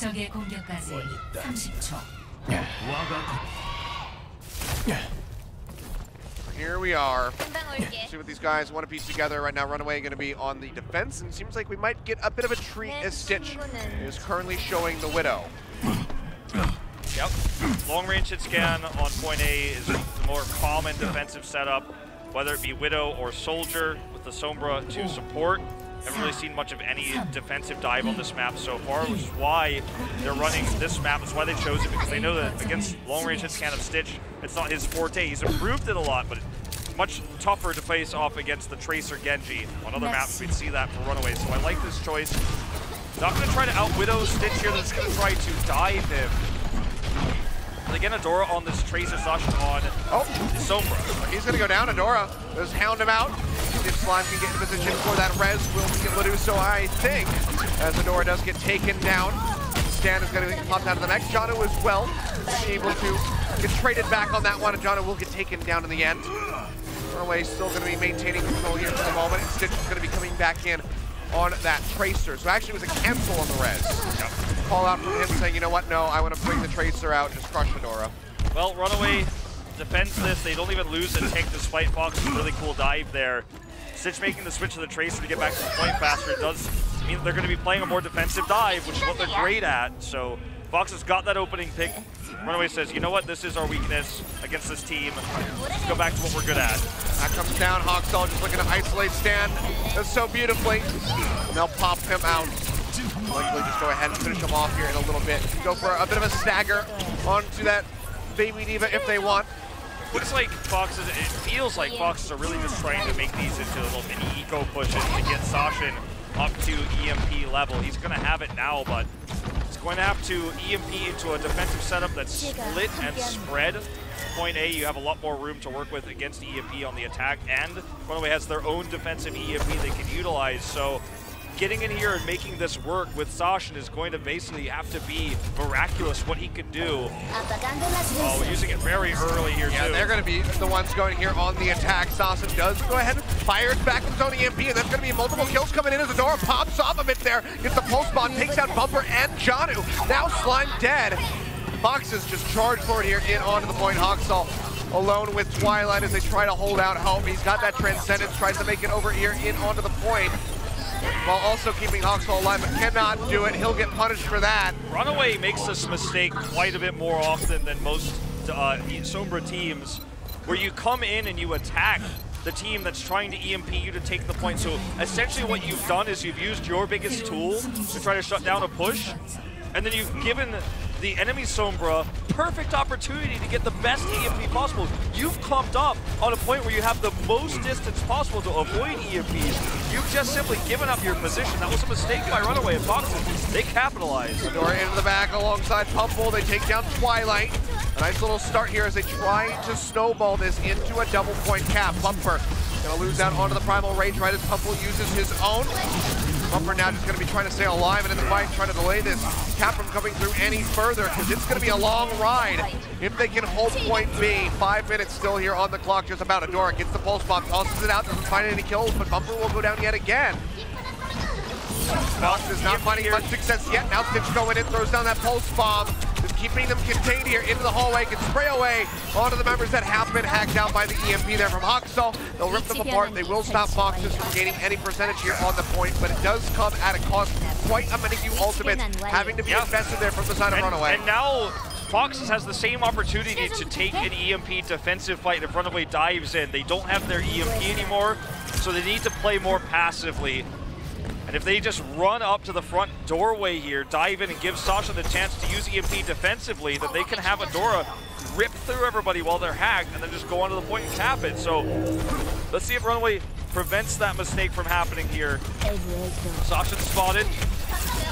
적의 공격까지 30초. Here we are. See what these guys want to piece together right now. RunAway going to be on the defense, and it seems like we might get a bit of a treat as Stitch is currently showing the Widow. Yep. Long range hit scan on point A is the more common defensive setup, whether it be Widow or Soldier with the Sombra to support. Haven't really seen much of any defensive dive on this map so far, which is why they're running this map. That's why they chose it, because they know that against long-range hit scan of Stitch, it's not his forte. He's improved it a lot, but it's much tougher to face off against the Tracer Genji. On other maps, we'd see that for RunAway, so I like this choice. Not going to try to out-Widow Stitch here, they're just going to try to dive him. They get Adora on this Tracer Sasha on Sombra. He's going to go down. Adora just hound him out. If Slime can get in position for that res, will be able to do so, I think, as Adora does get taken down. Stan is going to get popped out of the mech. Jono as well, able to get traded back on that one, and Jono will get taken down in the end. RunAway still going to be maintaining control here for the moment, and Stitch is going to be coming back in on that Tracer. So actually it was a cancel on the res. Yep. Call out from him saying, you know what, no, I want to bring the Tracer out, just crush Adora. Well, RunAway defends this. They don't even lose a tank despite Fox's really cool dive there. Stitch making the switch to the Tracer to get back to the point faster does mean that they're going to be playing a more defensive dive, which is what they're great at. So Fox has got that opening pick. RunAway says, you know what, this is our weakness against this team. Let's go back to what we're good at. That comes down, Hawkstall just looking to isolate Stan. That's so beautifully. And they'll pop him out. Likely just go ahead and finish him off here in a little bit. Go for a bit of a stagger onto that Baby Diva if they want. Looks like Foxes, it feels like Foxes are really just trying to make these into little mini eco pushes to get Sashin up to EMP level. He's going to have it now, but he's going to have to EMP into a defensive setup that's split and spread. Point A, you have a lot more room to work with against EMP on the attack, and RunAway has their own defensive EMP they can utilize. So getting in here and making this work with Sashin is going to basically have to be miraculous what he can do. Oh, we're using it very early here, yeah, too. They're going to be the ones going here on the attack. Sashin does go ahead and fires back with his own EMP, and that's going to be multiple kills coming in as Adora pops off a bit there, gets the pulse bomb, takes out Bumper and Janu. Now Slime dead. Foxes just charge forward here in onto the point. Hawkstall alone with Twilight as they try to hold out hope. He's got that Transcendence, tries to make it over here in onto the point, while also keeping Hawkstall alive, but cannot do it. He'll get punished for that. RunAway makes this mistake quite a bit more often than most Sombra teams, where you come in and you attack the team that's trying to EMP you to take the point. So essentially what you've done is you've used your biggest tool to try to shut down a push, and then you've given the enemy Sombra perfect opportunity to get the best EMP possible. You've clumped up on a point where you have the most distance possible to avoid EMPs. You've just simply given up your position. That was a mistake by RunAway and Foxes. They capitalized. Adora into the back alongside Pumple. They take down Twilight. A nice little start here as they try to snowball this into a double point cap. Bumper gonna lose out onto the Primal Rage right as Pumple uses his own. Bumper now just going to be trying to stay alive and in the fight trying to delay this cap from coming through any further, because it's going to be a long ride if they can hold point B. 5 minutes still here on the clock, just about. Adora gets the pulse bomb, tosses it out, doesn't find any kills, but Bumper will go down yet again. Fox is not finding much success yet. Now Stitch going in, throws down that pulse bomb, just keeping them contained here into the hallway, can spray away onto the members that have been hacked out by the EMP there from Hawkstall. They'll rip them apart. They will stop Foxes from gaining any percentage here on the point, but it does come at a cost. Quite a many new ultimates having to be invested there from the side of RunAway. And now Foxes has the same opportunity to take an EMP defensive fight if RunAway dives in. They don't have their EMP anymore, so they need to play more passively. And if they just run up to the front doorway here, dive in and give Sasha the chance to use EMP defensively, then they can have Adora rip through everybody while they're hacked and then just go onto the point and tap it. So let's see if RunAway prevents that mistake from happening here. Sasha spotted.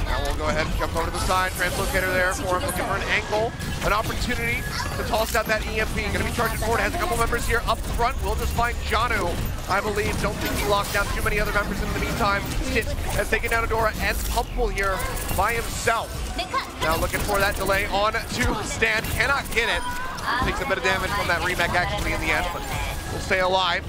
Now we'll go ahead and jump over to the side. Translocator there for him, looking for an angle, an opportunity to toss out that EMP. Going to be charging forward. Has a couple members here up front. We'll just find Janu, I believe. Don't think he locked down too many other members in the meantime. Stitch has taken down Adora and Pumple here by himself. Now looking for that delay on to Stan. Cannot get it. Takes a bit of damage from that remake actually in the end, but will stay alive.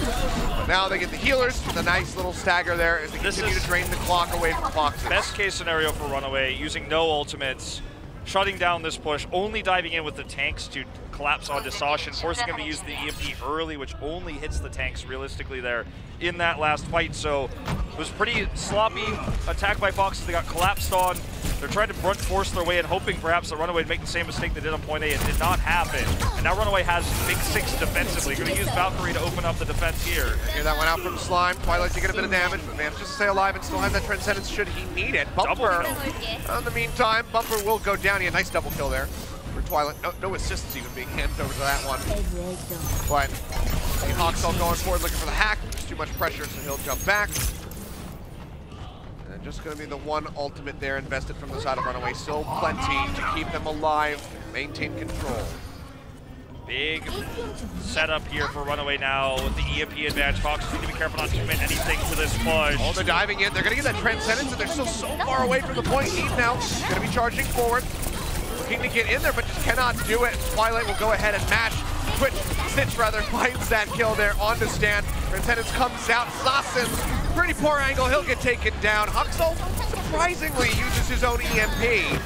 But now they get the healers with a nice little stagger there as they continue to drain the clock away from Foxes. Best case scenario for RunAway, using no ultimates, shutting down this push, only diving in with the tanks to collapse onto Sasha, forcing him to use the EMP early, which only hits the tanks realistically there in that last fight. So it was pretty sloppy attack by Foxes. They got collapsed on. They're trying to brunt force their way and hoping perhaps that RunAway would make the same mistake they did on point A. It did not happen. And now RunAway has big 6 defensively. Going to use Valkyrie to open up the defense here. Hear that one out from Slime. Twilight taking a bit of damage, but manages to stay alive and still has that Transcendence should he need it. Bumper. In the meantime, Bumper will go down. He had a nice double kill there for Twilight. No assists even being handed over to that one. But Hawksall going forward looking for the hack. There's too much pressure, so he'll jump back. And just going to be the one ultimate there invested from the side of RunAway. Still plenty to keep them alive, maintain control. Big setup here for RunAway now with the EMP advantage. Foxes need to be careful not to commit anything to this push. Oh, they're diving in. They're going to get that Transcendence, and they're still so far away from the point need now. Going to be charging forward. Looking to get in there, but just cannot do it. Twilight will go ahead and match. Stitch rather finds that kill there on the stand. Transcendence comes out. Sasson, pretty poor angle. He'll get taken down. Hawksall surprisingly uses his own EMP.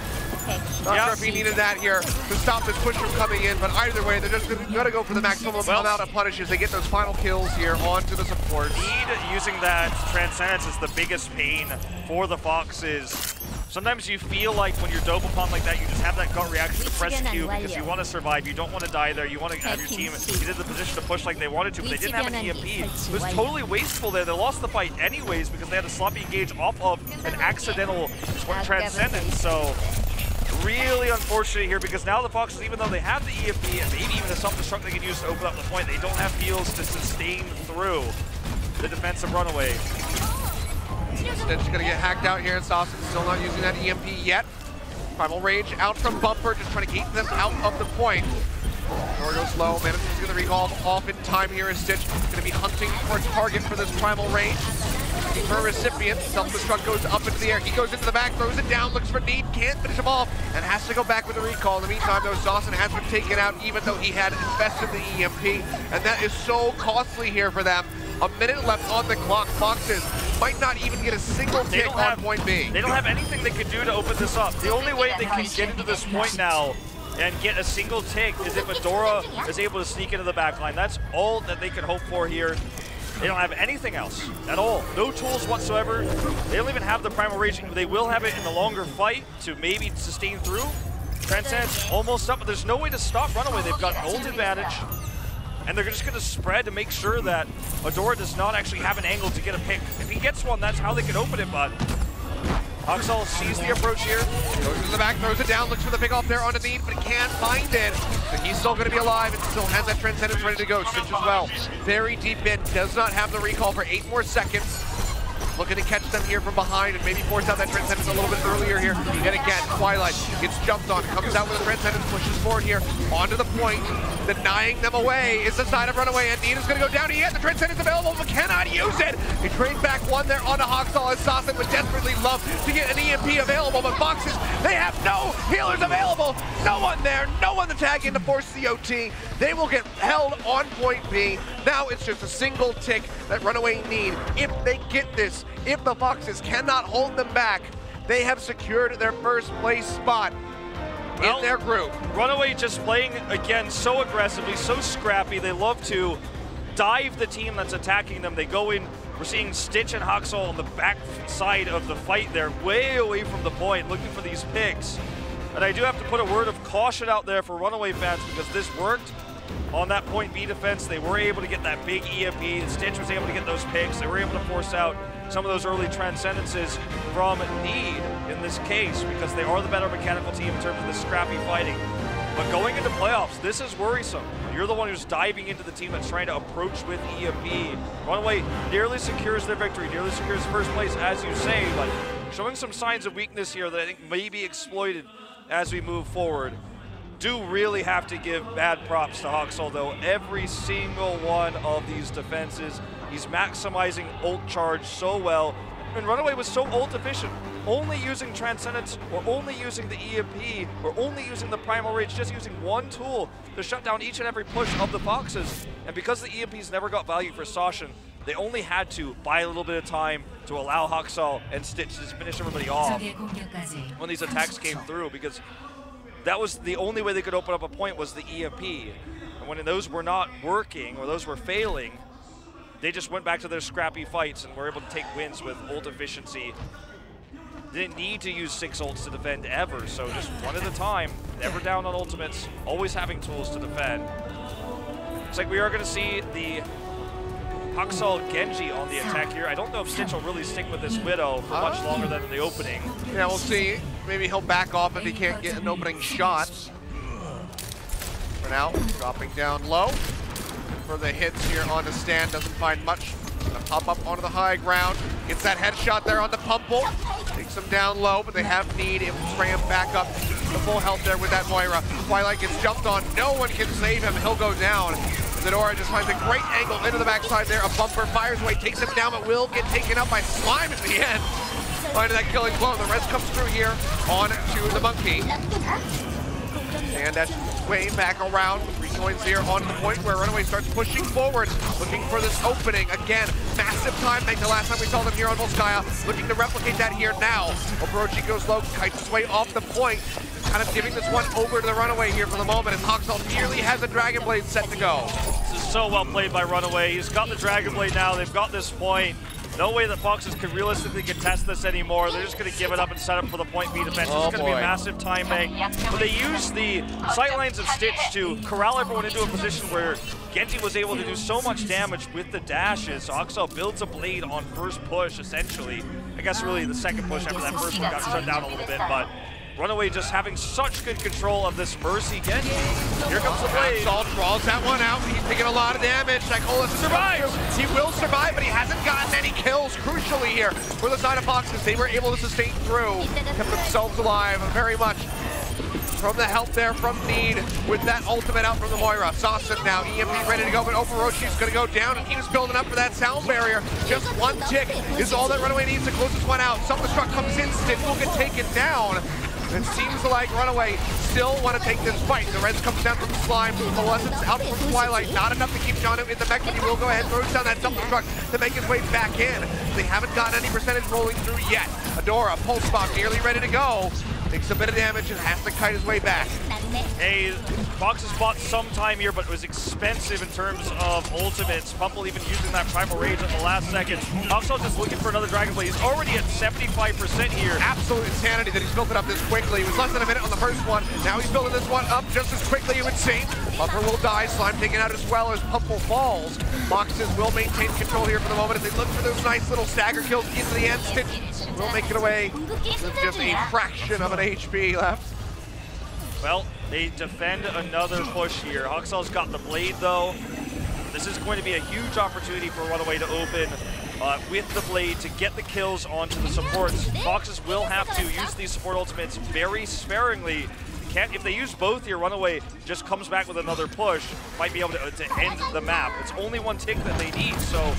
Not sure if he needed that here to stop this push from coming in, but either way, they're just going to go for the maximum amount of punishes. They get those final kills here onto the support. Need using that Transcendence is the biggest pain for the Foxes. Sometimes you feel like when you're dope upon like that, you just have that gut reaction to press Q because you want to survive. You don't want to die there. You want to have your team get in the position to push like they wanted to, but they didn't have an EMP. It was totally wasteful there. They lost the fight anyways because they had a sloppy engage off of an accidental Transcendence. So really unfortunate here because now the Foxes, even though they have the EMP and maybe even a self-destruct they can use to open up the point, they don't have heals to sustain through the defensive RunAway. Stitch gonna get hacked out here, and Sasson still not using that EMP yet. Primal Rage out from Bumper, just trying to keep them out of the point. Door goes low, manages to get the recall off in time here as Stitch gonna be hunting for a target for this Primal Rage. Looking for a recipient, self-destruct goes up into the air, he goes into the back, throws it down, looks for Need, can't finish him off, and has to go back with the recall. In the meantime though, Sasson has been taken out even though he had invested the EMP, and that is so costly here for them. A minute left on the clock. Foxes might not even get a single tick on point B. They don't have anything they can do to open this up. The only way they can get into this point now and get a single tick is if Adora is able to sneak into the backline. That's all that they can hope for here. They don't have anything else at all. No tools whatsoever. They don't even have the Primal Rage. They will have it in the longer fight to maybe sustain through. Transcendence almost up, but there's no way to stop RunAway. They've got an ult advantage. And they're just going to spread to make sure that Adora does not actually have an angle to get a pick. If he gets one, that's how they can open it, but Hawksall sees the approach here. Goes into the back, throws it down, looks for the pick off there on the Need, but can't find it. But he's still going to be alive and still has that Transcendence ready to go. Stitch as well. Very deep in, does not have the recall for 8 more seconds. Looking to catch them here from behind and maybe force out that Transcendence a little bit earlier here. Yet again, Twilight gets jumped on, comes out with a Transcendence, pushes forward here onto the point. Denying them away is the side of RunAway, and Need is going to go down. He has the Transcendence available, but cannot use it. He trades back one there onto Hawksall as Sasson would desperately love to get an EMP available, but Foxes, they have no healers available. No one there, no one to tag in to force the OT. They will get held on point B. Now it's just a single tick that RunAway need. If they get this, if the Foxes cannot hold them back, they have secured their first place spot in their group. RunAway just playing, again, so aggressively, so scrappy. They love to dive the team that's attacking them. They go in, we're seeing Stitch and Hawksall on the back side of the fight there, way away from the point, looking for these picks. And I do have to put a word of caution out there for RunAway fans because this worked on that point B defense. They were able to get that big EMP. Stitch was able to get those picks. They were able to force out some of those early Transcendences from Need in this case because they are the better mechanical team in terms of the scrappy fighting. But going into playoffs, this is worrisome. You're the one who's diving into the team that's trying to approach with EMP. RunAway nearly secures their victory, nearly secures first place, as you say, but showing some signs of weakness here that I think may be exploited as we move forward. Do really have to give bad props to Hawksall, though. Every single one of these defenses, he's maximizing ult charge so well. And RunAway was so ult efficient. only using Transcendence, or only using the EMP, or only using the Primal Rage, just using one tool to shut down each and every push of the Foxes. And because the EMPs never got value for Sashin, they only had to buy a little bit of time to allow Haksal and Stitch to finish everybody off when these attacks came through, because that was the only way they could open up a point was the EMP. And when those were not working, or those were failing, they just went back to their scrappy fights and were able to take wins with ult efficiency. Didn't need to use 6 ults to defend ever, so just one at a time, never down on ultimates, always having tools to defend. Looks like we are going to see the Haksal Genji on the attack here. I don't know if Stitch will really stick with this Widow for much longer than the opening. Yeah, we'll see. Maybe he'll back off if he can't get an opening shot. For now, dropping down low. For the hits here on the stand, doesn't find much. Gonna pop up onto the high ground. Gets that headshot there on the Pumple. Takes him down low, but they have need. Able to spray him back up to full health there with that Moira. Twilight gets jumped on. No one can save him. He'll go down. Zadora just finds a great angle into the backside there. A bumper fires away, takes him down, but will get taken up by Slime at the end. Finding that killing blow. The rest comes through here on to the Monkey. And that's way back around. Rejoins here onto the point where RunAway starts pushing forward, looking for this opening. Again, massive time bank the last time we saw them here on Volskaya. Looking to replicate that here now. Overwatch goes low, kites his way off the point. Kind of giving this one over to the RunAway here for the moment, as Haksal nearly has a Dragon Blade set to go. This is so well played by RunAway. He's got the Dragon Blade now. They've got this point. No way that Foxes can realistically contest this anymore. They're just going to give it up and set up for the point B defense. It's going to be a massive time bank. But they use the sightlines of Stitch to corral everyone into a position where Genji was able to do so much damage with the dashes. So Haksal builds a blade on first push, essentially. I guess really the second push after that first one got shut down a little bit, but RunAway just having such good control of this Mercy Genji. Here comes the blade. Haksal draws that one out. He's taking a lot of damage. Achilios survives. He will survive, but he hasn't gotten any kills, crucially here, for the side of Foxes. They were able to sustain through, kept themselves alive very much from the help there from Need with that ultimate out from the Moira. Sasson now, EMP ready to go, but Overwatch going to go down, and he was building up for that sound barrier. Just one tick is all that RunAway needs to close this one out. Self-destruct comes in, Stitch will get taken down. It seems like RunAway still want to take this fight. The res comes down from Slime, Coalescence out from Twilight. Not enough to keep Janu in the mech, but he will go ahead and throw down that self-destruct to make his way back in. They haven't gotten any percentage rolling through yet. Adora, pulse bomb, nearly ready to go. Takes a bit of damage and has to kite his way back. Hey, Fox has bought some time here, but it was expensive in terms of ultimates. Pumple even using that Primal Rage at the last second. Haksal just looking for another Dragon Blade. He's already at 75% here. Absolute insanity that he's built it up this quickly. It was less than a minute on the first one. Now he's building this one up just as quickly, you would see. Bumper will die. Slime taken out as well as Pumple falls. Foxes will maintain control here for the moment as they look for those nice little stagger kills into the end. Stitch will make it away with just a fraction of an HP left. Well, they defend another push here. Haksal's got the blade though. This is going to be a huge opportunity for RunAway to open with the blade to get the kills onto the supports. Foxes will have to use these support ultimates very sparingly. If they use both here, RunAway just comes back with another push, might be able to end the map. It's only one tick that they need, so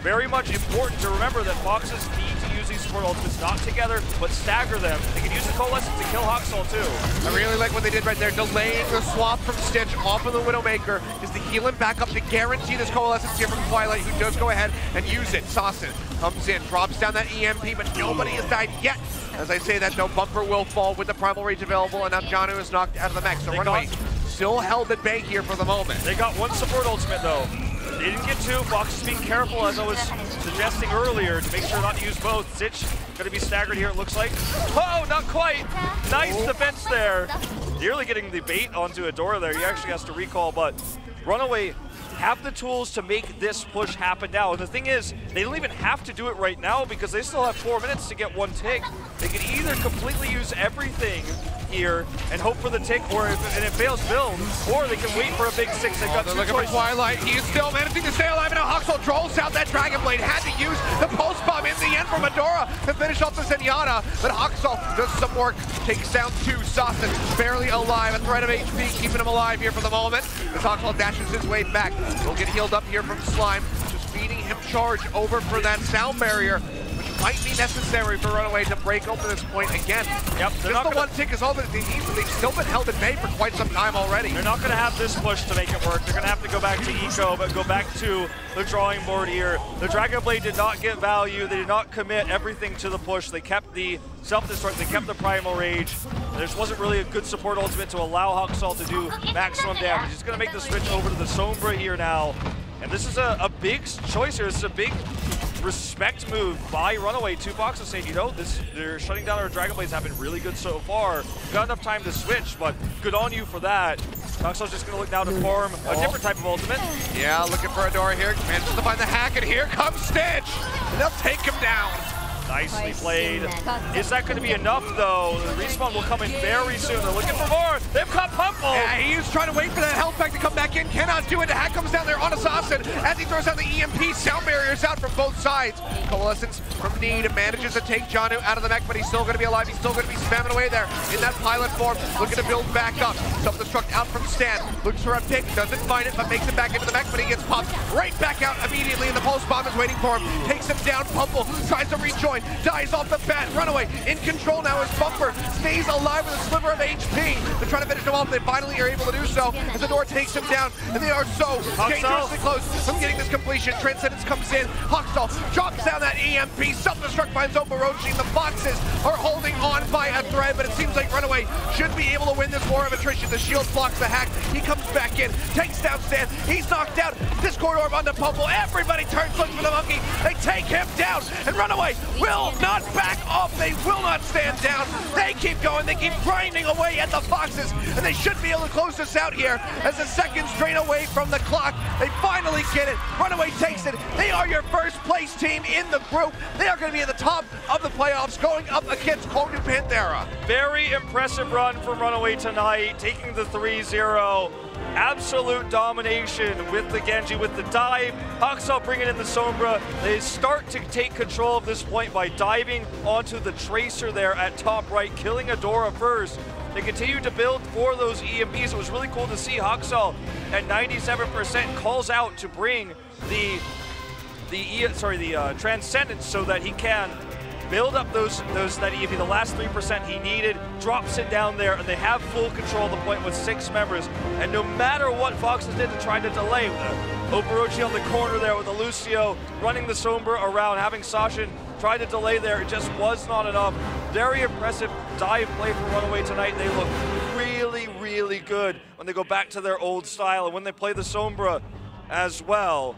very much important to remember that Foxes need to use these support ultimates not together, but stagger them. They can use the Coalescence to kill Haksal too. I really like what they did right there, delaying the swap from Stitch off of the Widowmaker is to heal him back up to guarantee this Coalescence here from Twilight, who does go ahead and use it. Sasson comes in, drops down that EMP, but nobody has died yet. As I say that, though, Bumper will fall with the Primal Rage available, and now Janu is knocked out of the mech, so RunAway still held at bay here for the moment. They got one support ultimate, though. They didn't get two. Fox is being careful, as I was suggesting earlier, to make sure not to use both. Stitch going to be staggered here, it looks like. Oh, not quite. Nice defense there. Nearly getting the bait onto Adora there. He actually has to recall, but RunAway have the tools to make this push happen now. And the thing is, they don't even have to do it right now because they still have 4 minutes to get one tick. They can either completely use everything here and hope for the tick, or and it fails build, or they can wait for a big 6. They've got two looking choices. for Twilight. He is still managing to stay alive, and now Haksal draws out that Dragon Blade. Had to use the pulse bomb in the end from Adora to finish off the Zenyatta, but Haksal does some work. Takes down two. Sasson barely alive, a threat of HP keeping him alive here for the moment. As Haksal dashes his way back, he'll get healed up here from Slime, just feeding him charge over for that sound barrier, which might be necessary for RunAway to break open this point again. Yep, Just the one tick is all that they need, but they've still been held at bay for quite some time already. They're not going to have this push to make it work. They're going to have to go back to eco, but go back to the drawing board here. The Dragon Blade did not get value. They did not commit everything to the push. They kept the self-destruct, they kept the Primal Rage. There wasn't really a good support ultimate to allow Huxall to do maximum damage. He's going to make the switch over to the Sombra here now. And this is a big choice here. This is a big respect move by RunAway to Fox saying, you know, they're shutting down our Dragon Blades have been really good so far. Got enough time to switch, but good on you for that. Huxall's just going to look now to farm a different type of ultimate. Yeah, looking for a door here. Manages to find the hack, and here comes Stitch. And they'll take him down. Nicely played. Is that going to be enough, though? The respawn will come in very soon. They're looking for more. They've caught Pumple. Yeah, he's trying to wait for that health pack to come back in. Cannot do it. The hack comes down there on Assassin as he throws out the EMP. Sound barriers out from both sides. Coalescence from Need manages to take Janu out of the mech, but he's still going to be alive. He's still going to be spamming away there in that pilot form. Looking to build back up. Self-destruct out from Stan. Looks for a pick. Doesn't find it, but makes it back into the mech, but he gets popped right back out immediately, and the pulse bomb is waiting for him. Takes him down. Pumple tries to rejoin. Dies off the bat. RunAway in control now as Bumper stays alive with a sliver of HP. They're trying to finish him off. They finally are able to do so as the door takes him down, and they are so dangerously close from getting this completion. Transcendence comes in. Huxall drops down that EMP. Self-destruct finds Orochi. The Foxes are holding on by a thread, but it seems like RunAway should be able to win this war of attrition. The shield blocks the hack. He comes back in, takes down Stan. He's knocked out. Discord Orb onto Pumple. Everybody turns, looks for the monkey. They take him down, and RunAway will not back off. They will not stand down. They keep going. They keep grinding away at the Foxes, and they should be able to close this out here as the seconds drain away from the clock. They finally get it. RunAway takes it. They are your first place team in the group. They are going to be at the top of the playoffs going up against Kog'Du Panthera. Very impressive run from RunAway tonight, taking the 3-0. Absolute domination with the Genji, with the dive. Huxall bringing in the Sombra. They start to take control of this point by diving onto the Tracer there at top right, killing Adora first. They continue to build for those EMPs. It was really cool to see Huxall at 97% calls out to bring the Transcendence so that he can build up that EMP, the last 3% he needed, drops it down there, and they have full control of the point with 6 members. And no matter what Foxes did to try to delay, Orochi on the corner there with the Lucio, running the Sombra around, having Sashin try to delay there, it just was not enough. Very impressive dive play from RunAway tonight. They look really, really good when they go back to their old style, and when they play the Sombra as well.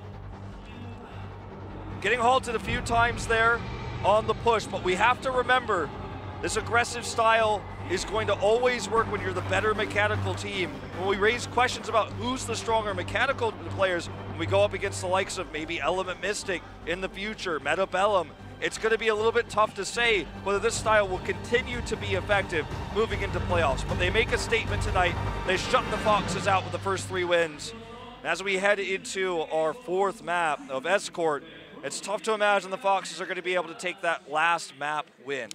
Getting halted a few times there on the push, but we have to remember this aggressive style is going to always work when you're the better mechanical team. When we raise questions about who's the stronger mechanical players, when we go up against the likes of maybe Element Mystic in the future, Metabellum, it's going to be a little bit tough to say whether this style will continue to be effective moving into playoffs. But they make a statement tonight. They shut the Foxes out with the first 3 wins. As we head into our 4th map of Escort, it's tough to imagine the Foxes are going to be able to take that last map win.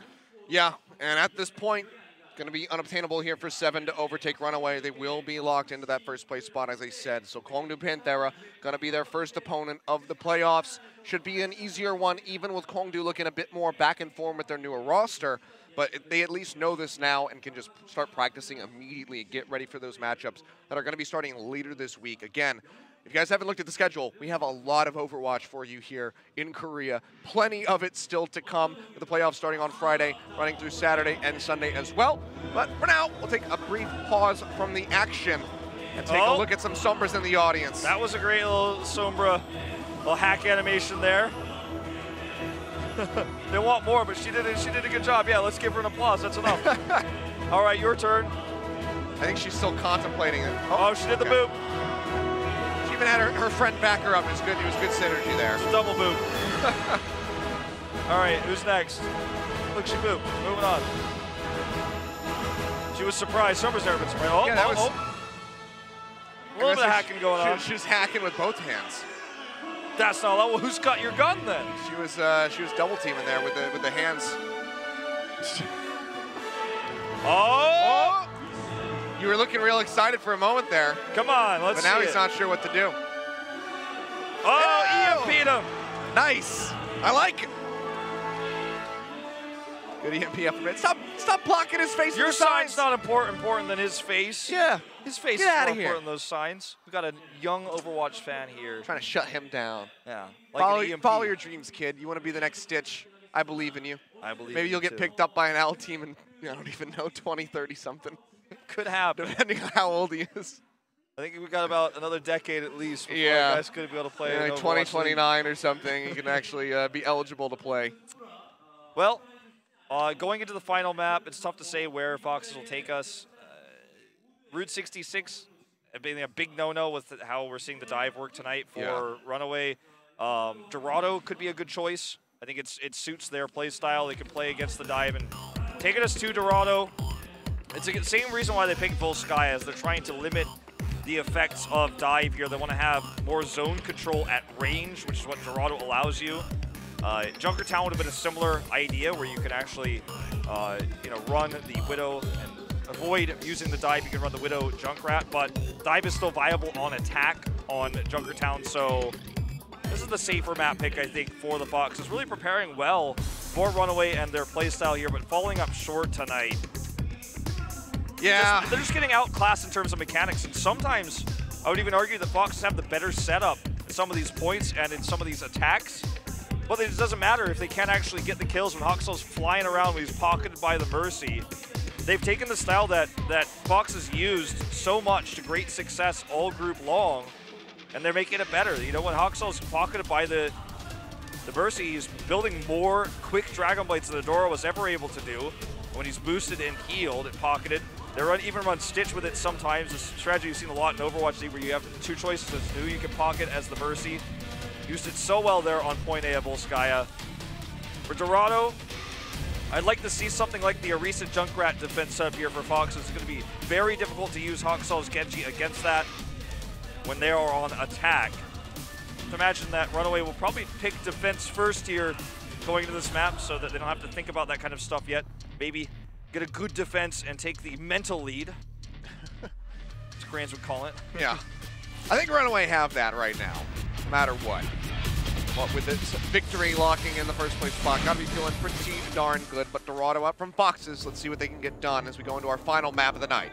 Yeah, and at this point, going to be unobtainable here for 7 to overtake RunAway. They will be locked into that first place spot, as I said. So Kog'Du Panthera going to be their first opponent of the playoffs. Should be an easier one, even with Kog'Du looking a bit more back and forth with their newer roster. But they at least know this now and can just start practicing immediately and get ready for those matchups that are going to be starting later this week. Again, if you guys haven't looked at the schedule, we have a lot of Overwatch for you here in Korea. Plenty of it still to come, with the playoffs starting on Friday, running through Saturday and Sunday as well. But for now, we'll take a brief pause from the action and take a look at some Sombras in the audience. That was a great little Sombra, little hack animation there. They want more, but she did a good job. Yeah, let's give her an applause. That's enough. All right, your turn. I think she's still contemplating it. Oh, she did the boop. She even had her friend back her up. It was good synergy there. Double boop. All right, who's next? Look, she booped. Moving on. She was surprised. Sombra's never been surprised. Oh, yeah, that was a little bit of hacking going on. She was hacking with both hands. That's not all. Well, who's got your gun then? She was double teaming there with the hands. Oh! You were looking real excited for a moment there. Come on, let's see. But now he's not sure what to do. Oh, EMP'd him. Nice. I like it. Good EMP up a bit. Stop blocking his face. Your with sign's signs. not important than his face. Yeah. His face Get is outta more here. important than those signs. We got a young Overwatch fan here. Trying to shut him down. Yeah. Like an EMP. Follow your dreams, kid. You want to be the next Stitch. I believe in you. I believe Maybe in you'll you get too. picked up by an L team in, I don't even know, 20, 30 something. Could happen. Depending on how old he is. I think we got about another decade at least before Yeah. guys could be able to play. Yeah, in like Overwatch 2029 or something, he can actually be eligible to play. Well, going into the final map, it's tough to say where Foxes will take us. Route 66 being a big no-no with how we're seeing the dive work tonight for RunAway. Dorado could be a good choice. I think it suits their play style. They can play against the dive and taking us to Dorado. It's the same reason why they picked Volskaya, as they're trying to limit the effects of dive here. They want to have more zone control at range, which is what Dorado allows you. Junkertown would have been a similar idea where you can actually, run the Widow and avoid using the dive. You can run the Widow Junkrat, but dive is still viable on attack on Junkertown. So this is the safer map pick, I think, for the Foxes. Really preparing well for RunAway and their playstyle here, but falling up short tonight. Yeah. They're just getting outclassed in terms of mechanics, and sometimes I would even argue the Foxes have the better setup in some of these points and in some of these attacks. But it doesn't matter if they can't actually get the kills when Hoxell's flying around when he's pocketed by the Mercy. They've taken the style that Foxes used so much to great success all group long, and they're making it better. You know, when Hoxell's pocketed by the Mercy, he's building more quick Dragon Blades than Adora was ever able to do. When he's boosted and healed and pocketed, they even run Stitch with it sometimes. This strategy you've seen a lot in Overwatch League, where you have two choices as who you can pocket as the Mercy. Used it so well there on point A of Volskaya. For Dorado, I'd like to see something like the Orisa Junkrat defense setup here for Foxes. It's going to be very difficult to use Hoxell's Genji against that when they are on attack. Imagine that RunAway will probably pick defense first here going into this map so that they don't have to think about that kind of stuff yet. Maybe get a good defense and take the mental lead, as Grants would call it. Yeah. I think RunAway have that right now, no matter what. What with this victory locking in the first place spot, gotta be feeling pretty darn good. But Dorado up from Foxes. Let's see what they can get done as we go into our final map of the night.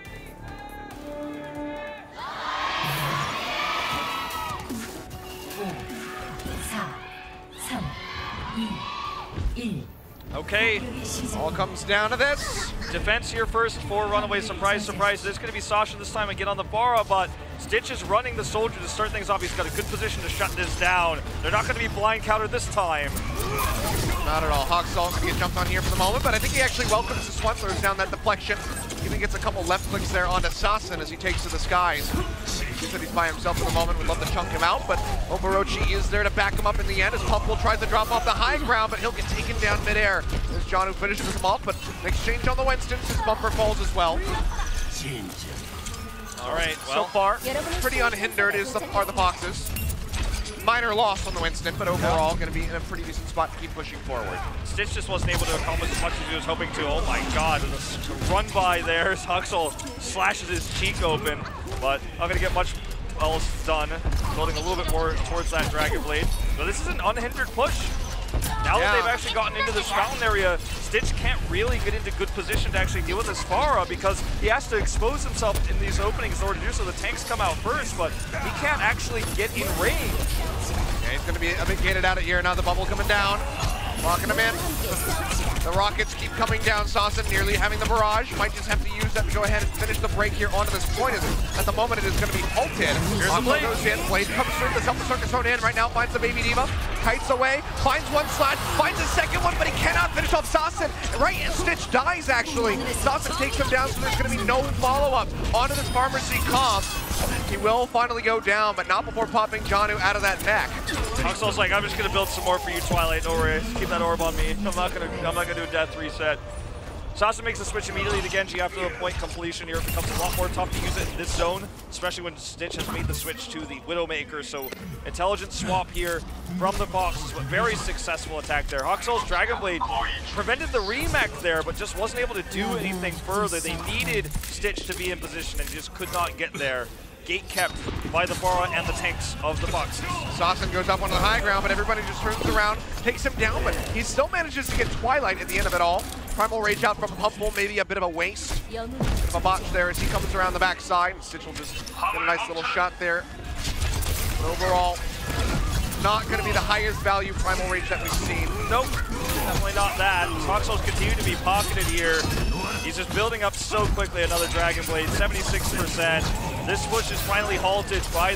Okay, all comes down to this. Defense here first for RunAway. Surprise, surprise. There's going to be Sasha this time again on the Bara, but Stitch is running the Soldier to start things off. He's got a good position to shut this down. They're not going to be blind countered this time. Not at all. Hoxell going to get jumped on here for the moment, but I think he actually welcomes the Swentlers down that deflection. Even gets a couple left clicks there onto Sassen as he takes to the skies. He said he's by himself for the moment. Would love to chunk him out, but Overwatch is there to back him up in the end as Pumple tries to drop off the high ground, but he'll get taken down midair. There's John who finishes him off, but an exchange on the Winston. His bumper falls as well. All right, So well, far, pretty unhindered are the Foxes. Minor loss on the Winston, but overall going to be in a pretty decent spot to keep pushing forward. Stitch just wasn't able to accomplish as much as he was hoping to. Oh my god, the run by there as Hoxell slashes his cheek open, but not going to get much else done. Building a little bit more towards that Dragon Blade. So this is an unhindered push. Now that they've actually gotten into this fountain area, Stitch can't really get into good position to actually deal with this Farah because he has to expose himself in these openings in order to do so. The tanks come out first, but he can't actually get in range. Yeah, he's going to be a bit gated out of here. Now the bubble coming down, locking him in. The rockets keep coming down. Sassen nearly having the barrage. Might just have to use that to go ahead and finish the break here onto this point. At the moment, it is going to be halted. Here's the Blade. Goes in. Blade comes through. The Self Circus thrown in. Right now finds the Baby Diva. Kites away. Finds one slot. Finds a second one, but he cannot finish off Sassen. Right, and Stitch dies, actually. Sassen takes him down, so there's going to be no follow-up onto this Pharmacy comp. He will finally go down, but not before popping Janu out of that neck. Hoxell's like, I'm just gonna build some more for you, Twilight. Don't worry, keep that orb on me. I'm not gonna do a death reset. Sassen makes the switch immediately to Genji after the point completion here. It becomes a lot more tough to use it in this zone, especially when Stitch has made the switch to the Widowmaker. So intelligent swap here from the Foxes, but very successful attack there. Hoxell's Dragon Blade prevented the remake there, but just wasn't able to do anything further. They needed Stitch to be in position and just could not get there. Gate kept by the Pharah and the tanks of the Foxes. Sasson goes up onto the high ground, but everybody just turns around, takes him down, but he still manages to get Twilight at the end of it all. Primal Rage out from Pumple, maybe a bit of a waste. Bit of a botch there as he comes around the backside. Stitch will just get a nice little shot there. But overall, not going to be the highest value Primal Rage that we've seen. Nope, definitely not that. Foxholes continue to be pocketed here. He's just building up so quickly. Another Dragon Blade, 76%. This push is finally halted by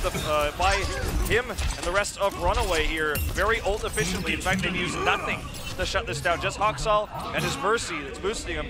him and the rest of RunAway here very ult efficiently. In fact, they've used nothing to shut this down. Just Haksal and his Mercy that's boosting him.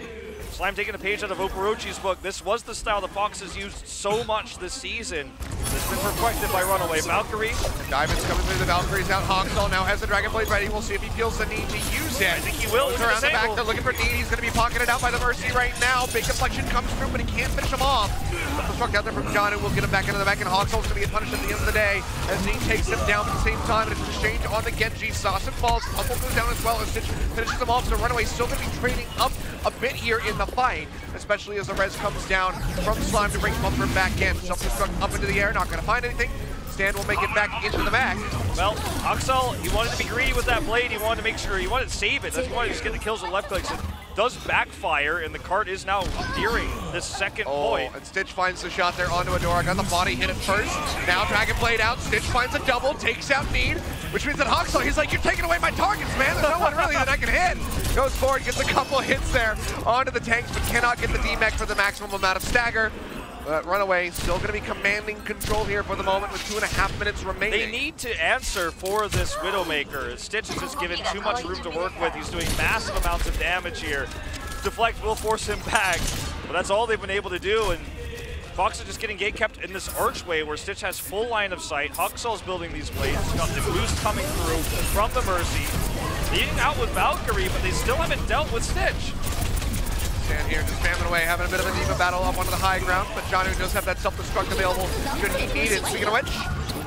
Slime taking a page out of Oporochi's book. This was the style the Foxes used so much this season. It's been perfected by RunAway. Valkyrie. And Diamond's coming through, the Valkyrie's out. Haksal now has the Dragon Blade ready. We'll see if he feels the need to use it. I think he will. Goes around the back, they're looking for Need. He's going to be pocketed out by the Mercy right now. Big deflection comes through, but he can't finish him off. The struck out there from John, and we'll get him back into the back, and Haksal's going to get punished at the end of the day as he takes him down at the same time, and it's an exchange on the Genji. Sasson falls, Pumple goes down as well, and Stitch finishes him off, so RunAway still going to be trading up a bit here in the fight, especially as the res comes down from Slime to bring Bumper back in. Self-destruct up into the air, not going to find anything. Stan will make it back into the back. Well, Haksal, he wanted to be greedy with that blade. He wanted to make sure, he wanted to save it. He wanted to just get the kills with left clicks. It does backfire, and the cart is now nearing this second point. And Stitch finds the shot there onto Adora. Got the body hit at first. Now Dragon Blade out. Stitch finds a double, takes out Need, which means that Haksal, he's like, you're taking away my targets, man. There's no one really that I can hit. Goes forward, gets a couple hits there onto the tanks, but cannot get the D-Mech for the maximum amount of stagger. But RunAway still going to be commanding control here for the moment with 2.5 minutes remaining. They need to answer for this Widowmaker. Stitch is just given too much room to work with. He's doing massive amounts of damage here. Deflect will force him back, but that's all they've been able to do. And Fox is just getting gate kept in this archway where Stitch has full line of sight. Haksal's building these blades. He's got the boost coming through from the Mercy. Leading out with Valkyrie, but they still haven't dealt with Stitch. Stand here, just spamming away, having a bit of a D.Va battle up onto the high ground, but Janu does have that self-destruct available should he need it. Speaking of which,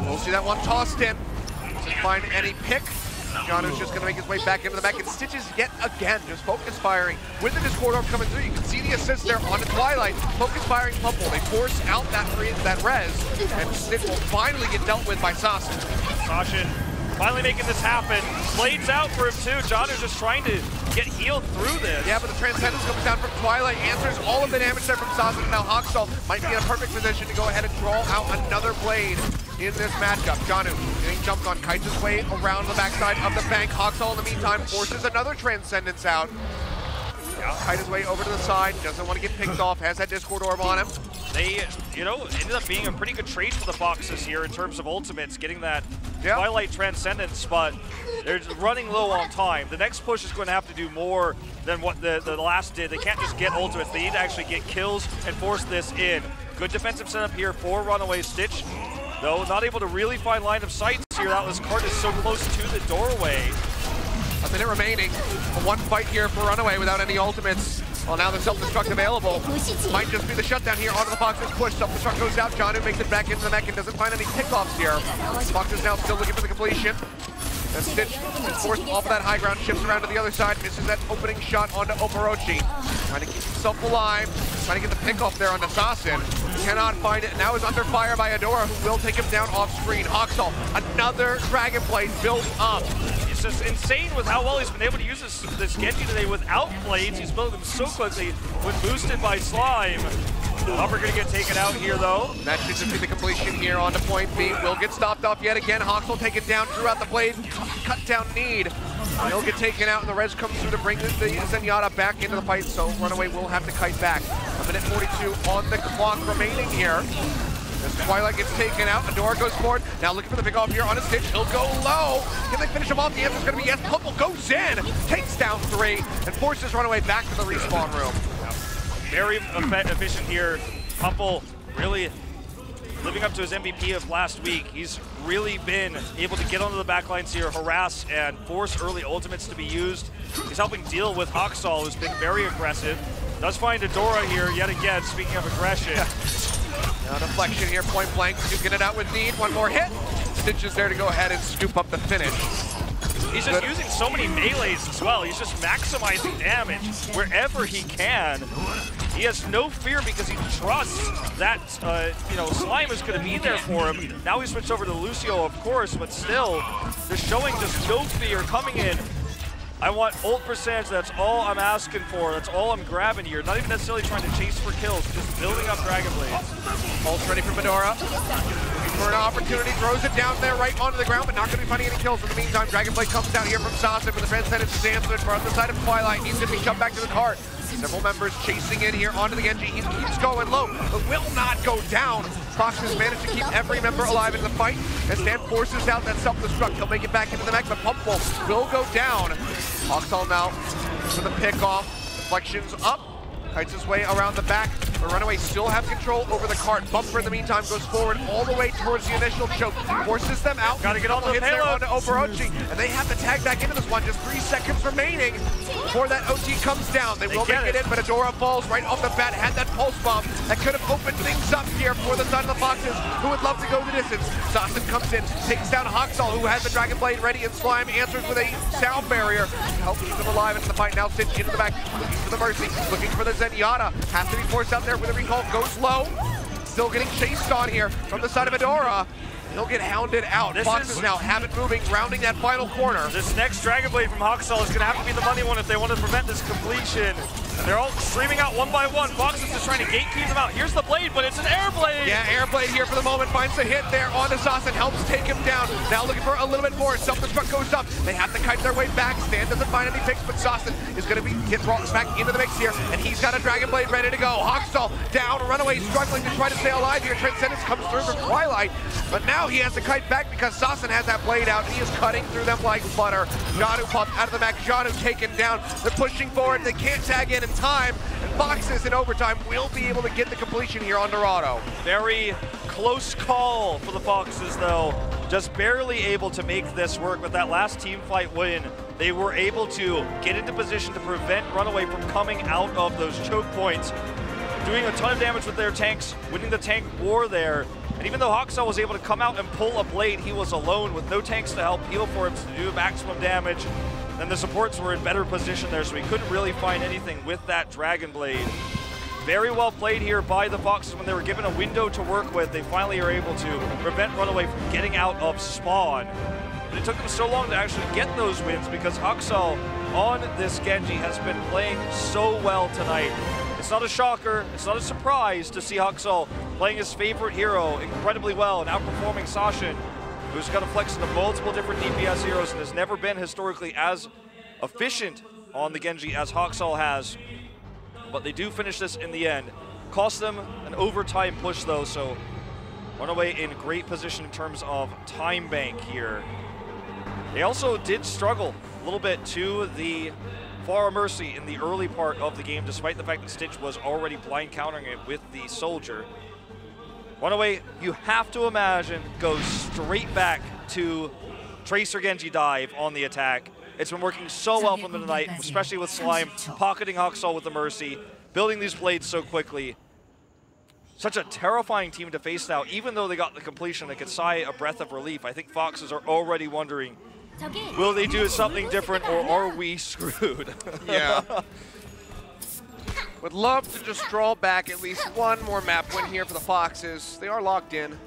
we'll see that one tossed in. Doesn't find any pick. Janu's just going to make his way back into the back, and Stitches yet again just focus firing with the Discord Orb coming through. You can see the assist there on the Twilight. Focus firing Pumple. They force out that res, and Stitch will finally get dealt with by Sasson. Sasson finally making this happen. Blades out for him too. Janu's just trying to get healed through this. Yeah, but the Transcendence comes down from Twilight, answers all of the damage there from Sasson. Now Haksal might be in a perfect position to go ahead and draw out another blade in this matchup. Janu getting jumped on, kites his way around the backside of the bank. Haksal in the meantime forces another Transcendence out. Kite his way over to the side, doesn't want to get picked off, has that Discord Orb on him. They, ended up being a pretty good trade for the Foxes here in terms of ultimates, getting that Twilight Transcendence, but they're running low on time. The next push is going to have to do more than what the last did. They can't just get ultimates, they need to actually get kills and force this in. Good defensive setup here for RunAway. Stitch, though, not able to really find line of sight here. That was cart is so close to the doorway. A minute remaining. One fight here for RunAway without any ultimates. Well, now the self-destruct available. Might just be the shutdown here onto the Fox's push. Self-destruct goes out. Janu makes it back into the mech and doesn't find any pickoffs here. Fox is now still looking for the completion. And Stitch is forced off of that high ground, shifts around to the other side, misses that opening shot onto Oporochi. Trying to keep himself alive, trying to get the pick off there onto Sasson. Cannot find it, now is under fire by Adora, who will take him down off screen. Haksal, another Dragon Blade built up. It's just insane with how well he's been able to use this Genji today without blades. He's building them so quickly when boosted by Slime. Hopper gonna get taken out here though. That should just be the completion here onto point B. Will get stopped off yet again. Hawks will take it down, drew out the blade, cut down Need. He'll get taken out and the res comes through to bring the Zenyatta back into the fight, so RunAway will have to kite back. 1:42 on the clock remaining here. As Twilight gets taken out, Adora goes forward. Now looking for the pick off here on his Stitch. He'll go low. Can they finish him off? The answer's gonna be yes. Pumple goes in, takes down 3, and forces RunAway back to the respawn room. Very efficient here. Pumple really living up to his MVP of last week. He's really been able to get onto the backlines here, harass and force early ultimates to be used. He's helping deal with Haksal, who's been very aggressive. Does find Adora here yet again, speaking of aggression. Now deflection here, point blank, duking it out with Need. One more hit. Stitch is there to go ahead and scoop up the finish. He's just using so many melees as well. He's just maximizing damage wherever he can. He has no fear because he trusts that, you know, Slime is going to be there for him. Now he switched over to Lucio, of course, but still, they're showing just no fear coming in. I want ult percentage, that's all I'm asking for. That's all I'm grabbing here. Not even necessarily trying to chase for kills, just building up Dragon Blades. Ult's ready for Medora. Looking for an opportunity, throws it down there right onto the ground, but not going to be finding any kills. In the meantime, Dragon Blade comes down here from Sasha with the Transcendence is answered from the side of Twilight. He's going to be shoved back to the cart. Several members chasing in here onto the Genji. He keeps going low, but will not go down. Fox has managed to keep every member alive in the fight. As Stan forces out that self-destruct, he'll make it back into the mech, but Pumpwolf will go down. Foxhole now for the pick-off. Deflections up. Kites his way around the back, but RunAway still have control over the cart. Bumper in the meantime goes forward all the way towards the initial choke, forces them out. Gotta get on the hits there payload. onto Overwatch, and they have to tag back into this one. Just 3 seconds remaining before that OT comes down. They will make it in, but Adora falls right off the bat. Had that pulse bomb that could have opened things up here for the side of the Foxes, who would love to go the distance. Sasson comes in, takes down Hoxall, who has the Dragon Blade ready, and Slime answers with a sound barrier to help keep them alive into the fight. Now Cinch into the back, looking for the Mercy, looking for the Zenyatta. Has to be forced out there with a recall, goes low. Still getting chased on here from the side of Adora. He'll get hounded out. Foxes now have it moving, rounding that final corner. This next Dragon Blade from Hoxall is going to have to be the money one if they want to prevent this completion. And they're all streaming out one by one. Fox is just trying to gatekeep them out. Here's the blade, but it's an air blade. Yeah, air blade here for the moment. Finds the hit there on the Sasson. Helps take him down. Now looking for a little bit more. Self-destruct goes up. They have to kite their way back. Stan doesn't find any picks, but Sasson is going to get brought back into the mix here. And he's got a Dragon Blade ready to go. Hoxall down. RunAway struggling to try to stay alive here. Transcendence comes through from Twilight. But now he has to kite back because Sasson has that blade out. And he is cutting through them like butter. Janu popped out of the mech. Janu taken down. They're pushing forward. They can't tag in time. Foxes in overtime will be able to get the completion here on Dorado. Very close call for the Foxes, though. Just barely able to make this work. With that last team fight win, they were able to get into position to prevent RunAway from coming out of those choke points, doing a ton of damage with their tanks, winning the tank war there. And even though Hoxall was able to come out and pull a blade, he was alone with no tanks to help heal for him to do maximum damage. And the supports were in better position there, so he couldn't really find anything with that Dragon Blade. Very well played here by the Foxes. When they were given a window to work with, they finally are able to prevent RunAway from getting out of spawn. And it took them so long to actually get those wins because Hoxall on this Genji has been playing so well tonight. It's not a shocker, it's not a surprise to see Hoxall playing his favorite hero incredibly well and outperforming Sashin, who's got a flex into multiple different DPS heroes and has never been historically as efficient on the Genji as Hoxall has. But they do finish this in the end. Cost them an overtime push though, so RunAway in great position in terms of time bank here. They also did struggle a little bit to the Far Mercy in the early part of the game, despite the fact that Stitch was already blind countering it with the Soldier. RunAway, you have to imagine, goes straight back to Tracer Genji dive on the attack. It's been working so well for them tonight, especially with Slime, pocketing Hoxall with the Mercy, building these blades so quickly. Such a terrifying team to face now. Even though they got the completion, they could sigh a breath of relief. I think Foxes are already wondering, will they do something different or are we screwed? Yeah. Would love to just draw back at least one more map win here for the Foxes. They are locked in.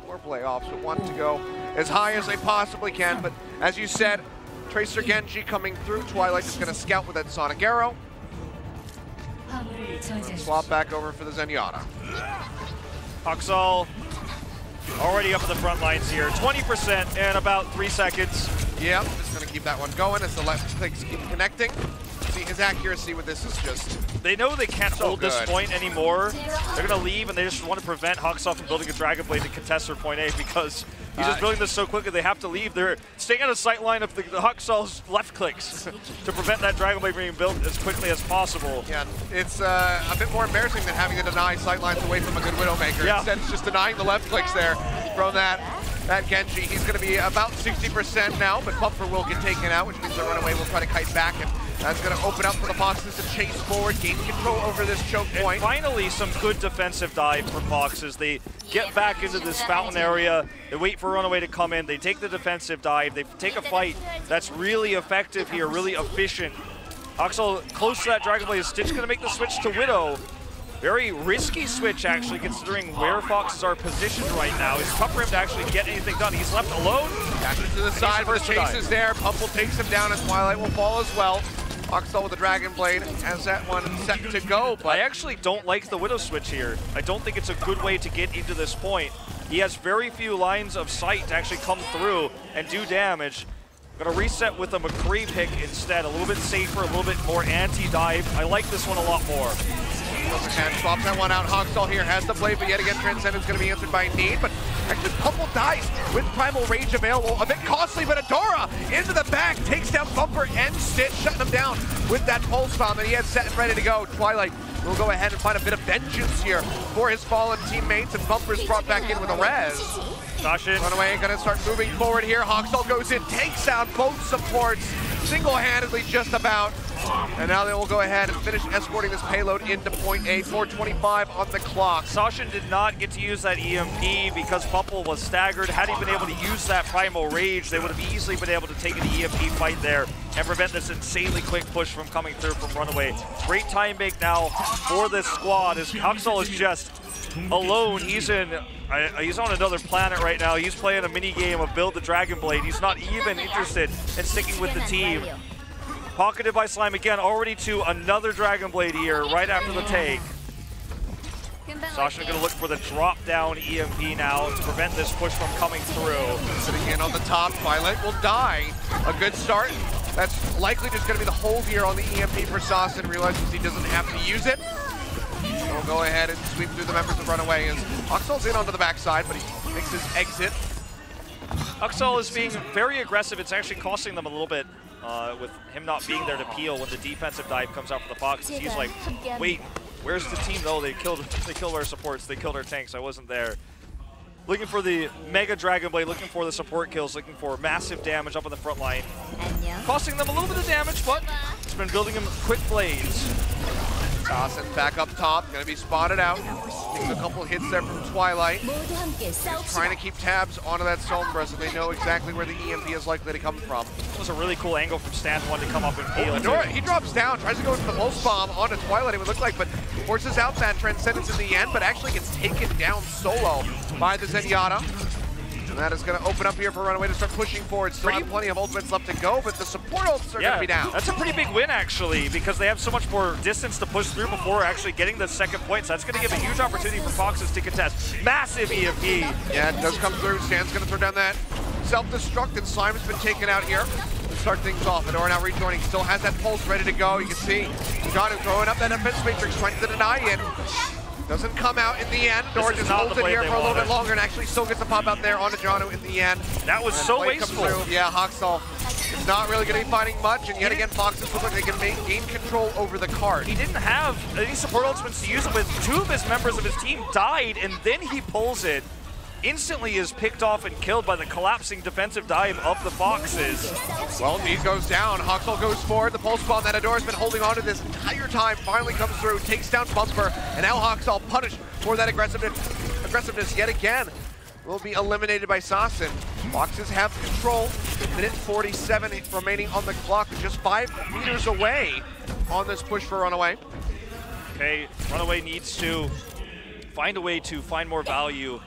More playoffs, but want to go as high as they possibly can. But as you said, Tracer Genji coming through. Twilight is going to scout with that Sonic Arrow. Swap back over for the Zenyatta. Hoxall already up in the front lines here. 20% in about 3 seconds. Yep, just going to keep that one going as the left clicks keep connecting. See, his accuracy with this is just... They know they can't hold this point anymore. They're going to leave, and they just want to prevent Hoxall from building a Dragon Blade to contest for point A because he's just building this so quickly they have to leave. They're staying out of sight line of the Hoxall's left clicks to prevent that Dragon Blade being built as quickly as possible. Yeah, it's a bit more embarrassing than having to deny sight lines away from a good Widowmaker. Yeah. Instead, it's just denying the left clicks there from that Genji. He's going to be about 60% now, but Bumper will get taken out, which means the RunAway will try to kite back, and that's going to open up for the Foxes to chase forward, gain control over this choke point. And finally, some good defensive dive from Foxes. They get back into this fountain area, they wait for RunAway to come in, they take the defensive dive, they take a fight that's really effective here, really efficient. Hoxall close to that Dragon Blade. Stitch going to make the switch to Widow. Very risky switch, actually, considering where Foxes are positioned right now. It's tough for him to actually get anything done. He's left alone. Back to the side where Chase is there. Pumple takes him down, and Twilight will fall as well. Foxel with the Dragon Blade has that one set to go, but I actually don't like the Widow switch here. I don't think it's a good way to get into this point. He has very few lines of sight to actually come through and do damage. Gonna reset with a McCree pick instead. A little bit safer, a little bit more anti-dive. I like this one a lot more. And swaps that one out. Hogstall here has the blade, but yet again, Transcendent's going to be answered by Need. But actually, Pumple dies with Primal Rage available. A bit costly, but Adora into the back takes down Bumper and Stitch, shutting him down with that Pulse Bomb. And he has set and ready to go. Twilight will go ahead and find a bit of vengeance here for his fallen teammates, and Bumper's brought back in with a res. RunAway going to start moving forward here. Hogstall goes in, takes out both supports single-handedly just about. And now they will go ahead and finish escorting this payload into point A. 4:25 on the clock. Sashin did not get to use that EMP because Pumple was staggered. Had he been able to use that Primal Rage, they would have easily been able to take an EMP fight there and prevent this insanely quick push from coming through from RunAway. Great time make now for this squad as Hogstall is just alone. He's on another planet right now. He's playing a mini game of Build the Dragon Blade. He's not even interested in sticking with the team. Pocketed by Slime again, already to another Dragon Blade here right after the take. Sasha gonna look for the drop down EMP now to prevent this push from coming through. Sitting in on the top, Twilight will die. A good start. That's likely just gonna be the hold here on the EMP for Sasha, and realizes he doesn't have to use it. We'll go ahead and sweep through the members of RunAway as Oxal's in onto the backside, but he makes his exit. Oxal is being very aggressive. It's actually costing them a little bit with him not being there to peel when the defensive dive comes out for the Foxes. He's like, wait, where's the team though? They killed our supports, they killed our tanks, I wasn't there. Looking for the Mega Dragon Blade, looking for the support kills, looking for massive damage up on the front line. Costing them a little bit of damage, but it's been building them quick blades. Dawson back up top, gonna be spotted out. Takes a couple hits there from Twilight. Trying to keep tabs onto that Sombra so they know exactly where the EMP is likely to come from. This was a really cool angle from Stan one to come up and peel. Adora, he drops down, tries to go into the Pulse Bomb onto Twilight, it would look like, but forces out that Transcendence in the end, but actually gets taken down solo by the Zenyatta. And that is going to open up here for RunAway to start pushing forward. Still have plenty of ultimates left to go, but the support ults are going to be down. That's a pretty big win, actually, because they have so much more distance to push through before actually getting the second point. So that's going to give a huge opportunity for Foxes to contest. Massive EMP. Yeah, it does come through. Stan's going to throw down that self-destruct, and Slime's been taken out here to start things off. Adora now rejoining. Still has that pulse ready to go. You can see John throwing up that defense matrix, trying to deny it. Doesn't come out in the end. Adora just holds it here for a little bit longer and actually still gets the pop out there onto Janu in the end. That was so wasteful. Yeah, Hogstall is not really going to be fighting much, and yet again, Foxes look like they can gain control over the card. He didn't have any support ultimates to use it with. Two of his members of his team died, and then he pulls it. Instantly is picked off and killed by the collapsing defensive dive of the Foxes. Well, Need goes down. Hogstall goes forward. The Pulse Bomb that Adora's been holding on to this entire time finally comes through, takes down Bumper, and now Hogstall punished for that aggressiveness yet again. Will be eliminated by Sassin. Foxes have control. Minute 47 remaining on the clock, just 5 meters away on this push for RunAway. Okay, RunAway needs to find a way to find more value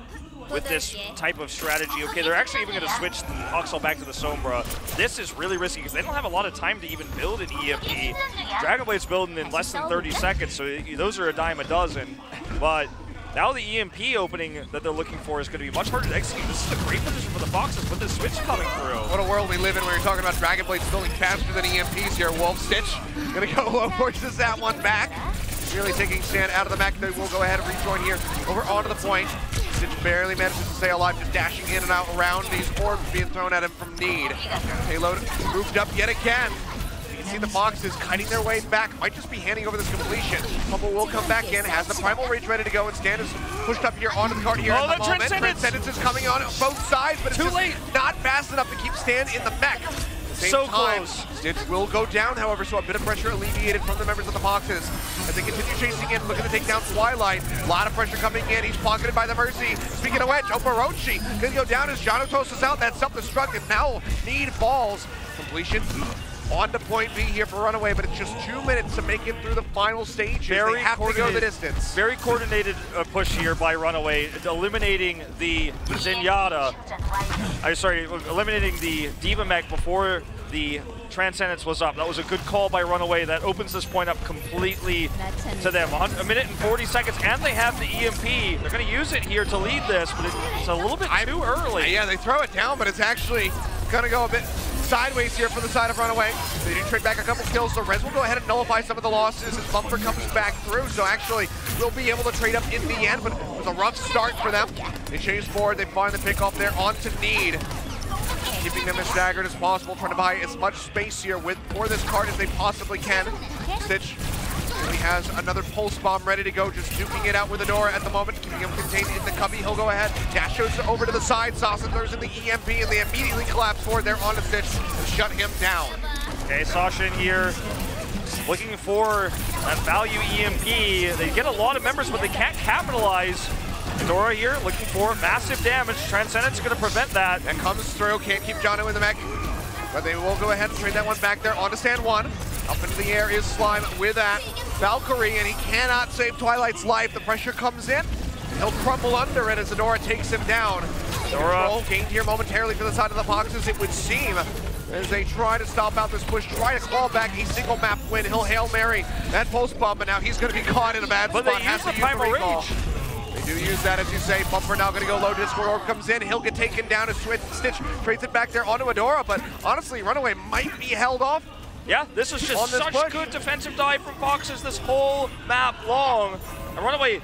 with this type of strategy. Okay, they're actually even going to switch Hogstall back to the Sombra. This is really risky because they don't have a lot of time to even build an EMP. Dragon Blade's building in less than 30 seconds, so those are a dime a dozen. But now the EMP opening that they're looking for is going to be much harder to execute. This is a great position for the Foxes with this switch coming through. What a world we live in when you're talking about Dragon Blades building faster than EMPs here. Wolf Stitch going to go low, forces that one back. Really taking Stan out of the mech. They will go ahead and rejoin here over onto the point. Stitch barely manages to stay alive, just dashing in and out around these orbs being thrown at him from Need. Payload moved up yet again. You can see the Foxes kiting their way back. Might just be handing over this completion. Pumble will come back in, has the Primal Rage ready to go, and Stan is pushed up here onto the card here at the moment. Transcendence is coming on both sides, but it's too late. Not fast enough to keep Stan in the mech. So close. Stitch will go down, however, so a bit of pressure alleviated from the members of the Foxes as they continue chasing in, looking to take down Twilight. A lot of pressure coming in. He's pocketed by the Mercy. Speaking of which, Oporochi gonna go down as Jano tosses out that self-destruct, and now Need falls. Completion on to point B here for RunAway, but it's just 2 minutes to make it through the final stages. They have to go the distance. Very coordinated push here by RunAway, eliminating the Zenyatta. Eliminating the D.Va mech before the Transcendence was up. That was a good call by RunAway. That opens this point up completely to them. 1 minute and 40 seconds, and they have the EMP. They're going to use it here to lead this, but it's a little bit too early. Yeah, they throw it down, but it's actually going to go a bit sideways here for the side of RunAway. They do trade back a couple kills, so Rez will go ahead and nullify some of the losses as Bumper comes back through, so actually we'll be able to trade up in the end, but it was a rough start for them. They chase forward, they find the pickoff there onto Need, keeping them as staggered as possible, trying to buy as much space here for this card as they possibly can. Stitch really has another pulse bomb ready to go, just duking it out with Adora at the moment, keeping him contained in the cubby. He'll go ahead, dash goes over to the side, Sasha throws in the EMP, and they immediately collapse forward there onto Stitch and shut him down. Okay, Sasha in here, looking for that value EMP. They get a lot of members, but they can't capitalize. Adora here, looking for massive damage. Transcendence going to prevent that. That comes through, can't keep Jono in the mech, but they will go ahead and trade that one back there onto stand 1. Up into the air is Slime with that Valkyrie, and he cannot save Twilight's life. The pressure comes in. He'll crumble under it as Adora takes him down. Adora gained here momentarily for the side of the Foxes, it would seem, as they try to stop out this push, try to claw back a single map win. He'll Hail Mary that post bomb, but now he's going to be caught in a bad spot. But they use the primal rage. They do use that, as you say. Bumper now going to go low. Discord Orb comes in. He'll get taken down as Stitch trades it back there onto Adora, but honestly, RunAway might be held off. Yeah, this was just such good defensive dive from Foxes this whole map long. And RunAway,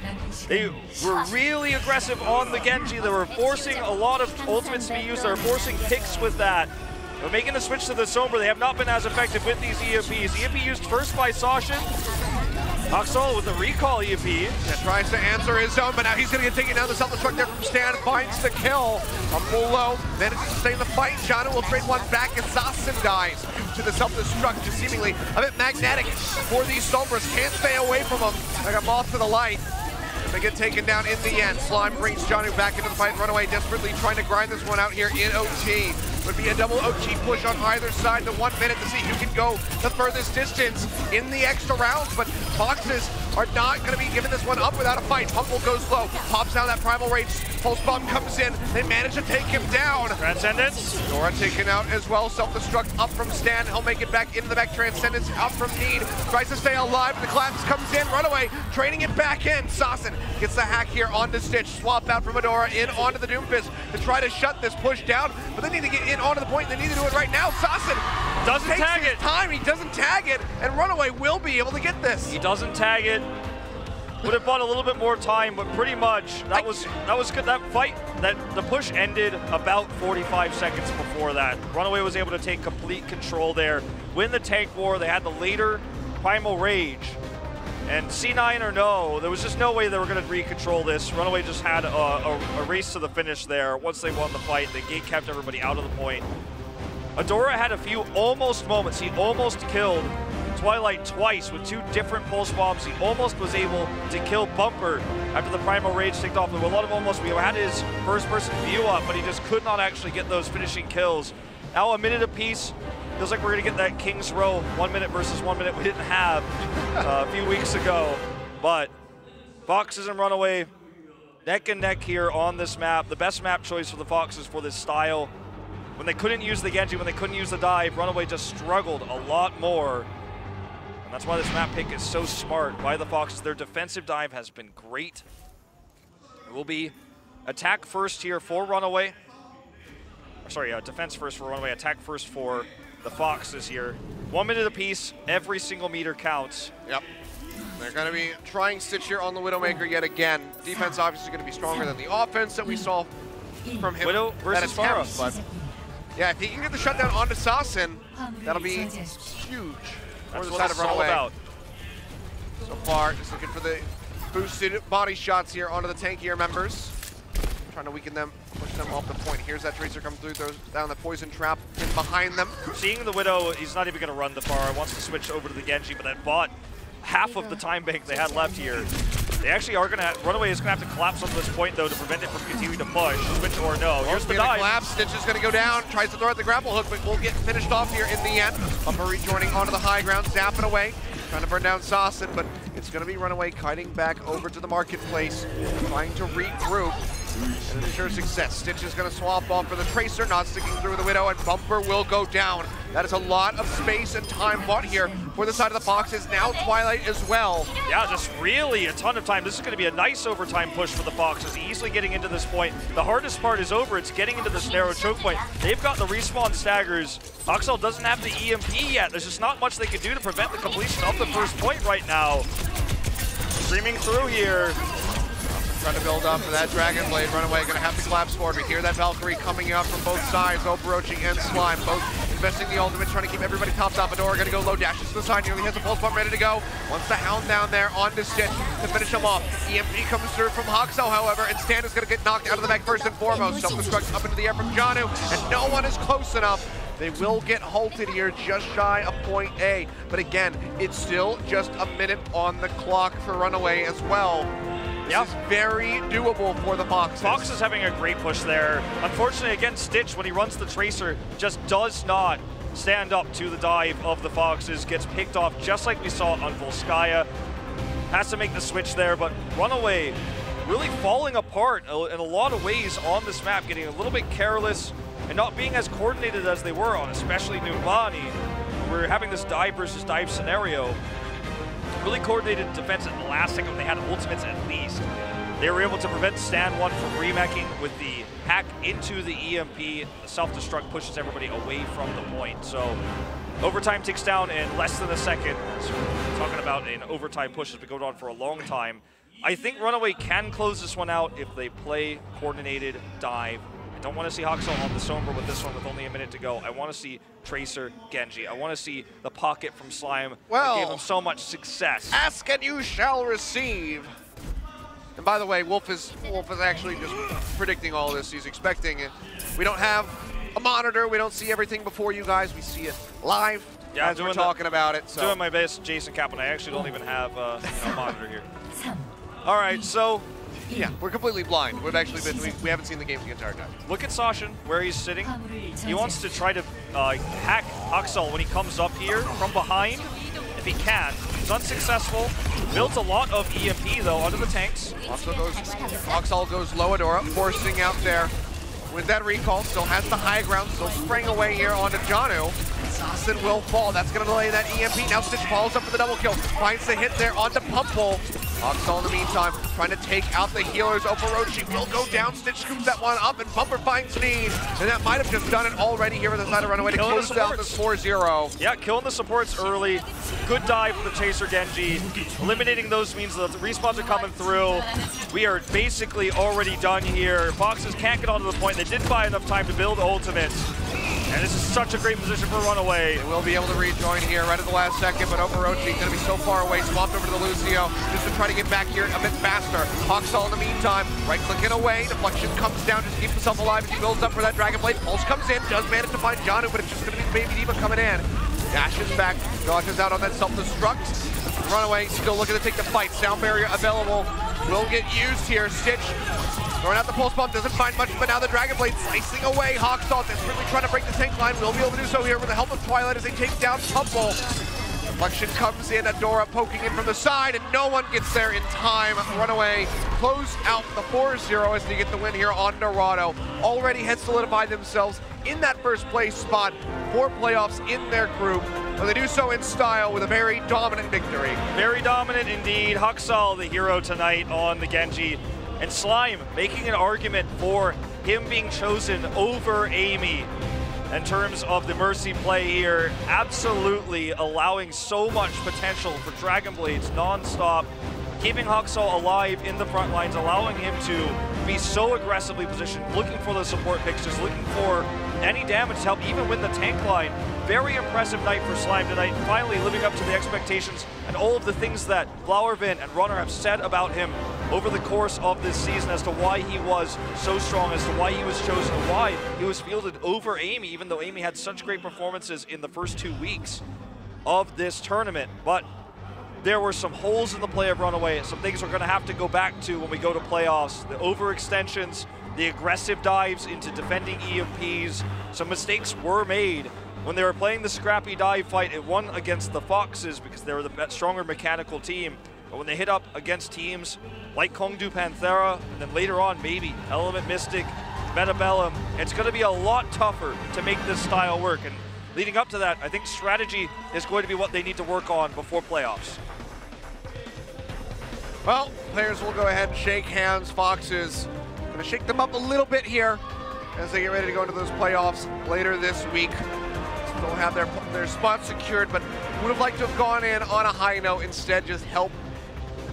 they were really aggressive on the Genji. They were forcing a lot of ultimates to be used. They were forcing picks with that. They're making the switch to the Sombra. They have not been as effective with these EMPs. EMP used first by Sasha. Oxol with the recall EMP. That tries to answer his own, but now he's going to get taken down. The self-destruct there from Stan, finds the kill. A full low, manages to stay in the fight. Jono will trade one back, and Zasen dies to the self-destruct, just seemingly a bit magnetic for these Sombras. Can't stay away from them like a moth to the light. And they get taken down in the end. Slime brings Jono back into the fight. RunAway desperately trying to grind this one out here in OT. Would be a double OT push on either side. The 1 minute to see who can go the furthest distance in the extra rounds, but Foxes are not going to be giving this one up without a fight. Pumpel goes low, pops down that primal rage. Pulse bomb comes in. They manage to take him down. Transcendence. Dora taken out as well. Self-destruct up from Stan. He'll make it back into the back. Transcendence out from Need. Tries to stay alive, but the collapse comes in. RunAway trading it back in. Sassen gets the hack here onto Stitch. Swap out from Adora in onto the Doomfist to try to shut this push down, but they need to get in onto the point. They need to do it right now. Sassen doesn't tag it. Time. He doesn't tag it, and RunAway will be able to get this. He doesn't tag it. Would have bought a little bit more time, but pretty much that was good. That fight, the push ended about 45 seconds before that. RunAway was able to take complete control there, win the tank war. They had the later primal rage, and C9 or no, there was just no way they were going to re-control this. RunAway just had a race to the finish there. Once they won the fight, they gate-capped everybody out of the point. Adora had a few almost moments. He almost killed Twilight twice with 2 different pulse bombs. He almost was able to kill Bumper after the primal rage ticked off. There were a lot of almost. We had his first-person view up, but he just could not actually get those finishing kills. Now a minute apiece. Feels like we're going to get that King's Row 1 minute versus 1 minute we didn't have a few weeks ago. But Foxes and RunAway neck and neck here on this map. The best map choice for the Foxes for this style. When they couldn't use the Genji, when they couldn't use the dive, RunAway just struggled a lot more. And that's why this map pick is so smart by the Foxes. Their defensive dive has been great. It will be attack first here for RunAway. Sorry, defense first for RunAway, attack first for the Foxes here. 1 minute apiece, every single meter counts. Yep. They're going to be trying Stitch here on the Widowmaker yet again. Defense obviously going to be stronger than the offense that we saw from him. Widow versus Farah. But yeah, if he can get the shutdown onto Sassen, that'll be huge. That's what it's all about. So far, just looking for the boosted body shots here onto the tankier members. Trying to weaken them, push them off the point. Here's that Tracer come through, throws down the poison trap in behind them. Seeing the Widow, he's not even going to run the Farah. Wants to switch over to the Genji, but that bought half of the time bank they had left here. They actually are going to, RunAway is going to have to collapse on this point though to prevent it from continuing to push, switch or no. Here's the dive. Collapse, Stitch is going to go down, tries to throw out the grapple hook, but will get finished off here in the end. Pumper rejoining onto the high ground, zapping away, trying to burn down Saucin, but it's going to be RunAway kiting back over to the marketplace, trying to regroup and ensure success. Stitch is going to swap off for the Tracer, not sticking through the Widow, and Bumper will go down. That is a lot of space and time bought here for the side of the Foxes. Now Twilight as well. Yeah, just really a ton of time. This is going to be a nice overtime push for the Foxes, easily getting into this point. The hardest part is over. It's getting into this narrow choke point. They've got the respawn staggers. Oxel doesn't have the EMP yet. There's just not much they can do to prevent the completion of the first point right now. Streaming through here. Trying to build up for that Dragon Blade. RunAway going to have to collapse forward. We hear that Valkyrie coming out from both sides. Overwatch and Slime both investing the ultimate, trying to keep everybody topped off. Adora going to go low, dashes to the side. Nearly has a pulse bomb ready to go. Wants the Hound down there onto Stitch to finish him off. EMP comes through from Hoxo, however, and Stan is going to get knocked out of the back first and foremost. Self-destruct up into the air from Janu, and no one is close enough. They will get halted here just shy of point A. But again, it's still just a minute on the clock for RunAway as well. This is very doable for the Foxes. Fox is having a great push there. Unfortunately, again, Stitch, when he runs the Tracer, just does not stand up to the dive of the Foxes. Gets picked off just like we saw on Volskaya. Has to make the switch there, but RunAway really falling apart in a lot of ways on this map, getting a little bit careless and not being as coordinated as they were on, especially Numbani. We're having this dive versus dive scenario. Really coordinated defense at the last second when they had ultimates at least. They were able to prevent Stan 1 from remacking with the hack into the EMP. The self-destruct pushes everybody away from the point. So overtime ticks down in less than a second. So we're talking about an overtime push that's been going on for a long time. I think RunAway can close this one out if they play coordinated dive. I don't want to see Hoxel on the Sombra with this one with only a minute to go. I want to see Tracer, Genji. I want to see the pocket from Slime. Well, that gave him so much success. Ask and you shall receive. And by the way, Wolf is actually just predicting all this. He's expecting it. We don't have a monitor. We don't see everything before you guys. We see it live as we're talking about it. So. Doing my best, Jason Kaplan. I actually don't even have a monitor here. All right, so. Yeah, we're completely blind. We've actually been, we haven't seen the game the entire time. Look at Sashin, where he's sitting. He wants to try to hack Oxel when he comes up here from behind, if he can. He's unsuccessful. Built a lot of EMP, though, under the tanks. Oxel goes low, Adora, forcing out there with that recall. Still has the high ground, still spraying away here onto Janu. Saucin will fall. That's going to delay that EMP. Now Stitch follows up for the double kill. Finds the hit there onto Pumple. Oxel in the meantime trying to take out the healers. Overwatch will go down. Stitch scoops that one up, and Bumper finds need. And that might have just done it already here with the side of RunAway to close out this 4-0. Yeah, killing the supports early. Good dive for the Chaser Genji. Eliminating those means that the respawns are coming through. We are basically already done here. Foxes can't get onto the point. They didn't buy enough time to build ultimates. And this is such a great position for RunAway. They will be able to rejoin here right at the last second, but Overwatch is going to be so far away. Swapped over to the Lucio just to try to get back here a bit faster. Hoxel in the meantime, right-clicking away. Deflection comes down, just keeps himself alive as he builds up for that Dragon Blade. Pulse comes in, does manage to find Janu, but it's just going to be Baby Diva coming in. Dashes back, dodges out on that self-destruct. RunAway still looking to take the fight. Sound barrier available. Will get used here. Stitch throwing out the pulse bomb, doesn't find much, but now the Dragon Blade slicing away. Hoxel desperately trying to break the tank line. Will be able to do so here with the help of Twilight as they take down Pumple. Deflection comes in, Adora poking in from the side, and no one gets there in time. RunAway close out the 4-0 as they get the win here on Dorado. Already had solidified themselves in that first place spot for playoffs in their group. But they do so in style with a very dominant victory. Very dominant indeed. Hoxel, the hero tonight on the Genji. And Slime making an argument for him being chosen over Amy in terms of the Mercy play here. Absolutely allowing so much potential for Dragon Blades non-stop. Keeping Hoxel alive in the front lines, allowing him to be so aggressively positioned, looking for the support picks, just looking for any damage to help even win the tank line. Very impressive night for Slime tonight, finally living up to the expectations and all of the things that Flowervin and Runner have said about him over the course of this season as to why he was so strong, as to why he was chosen, and why he was fielded over Amy, even though Amy had such great performances in the first 2 weeks of this tournament. But there were some holes in the play of RunAway, some things we're going to have to go back to when we go to playoffs. The overextensions, the aggressive dives into defending EMPs. Some mistakes were made. When they were playing the scrappy dive fight, it won against the Foxes because they were the stronger mechanical team. But when they hit up against teams like Kongdu Panthera, and then later on maybe Element Mystic, Metabellum, it's going to be a lot tougher to make this style work. And leading up to that, I think strategy is going to be what they need to work on before playoffs. Well, players will go ahead and shake hands. Foxes going to shake them up a little bit here as they get ready to go into those playoffs later this week. Still have their spot secured, but would have liked to have gone in on a high note. Instead, just help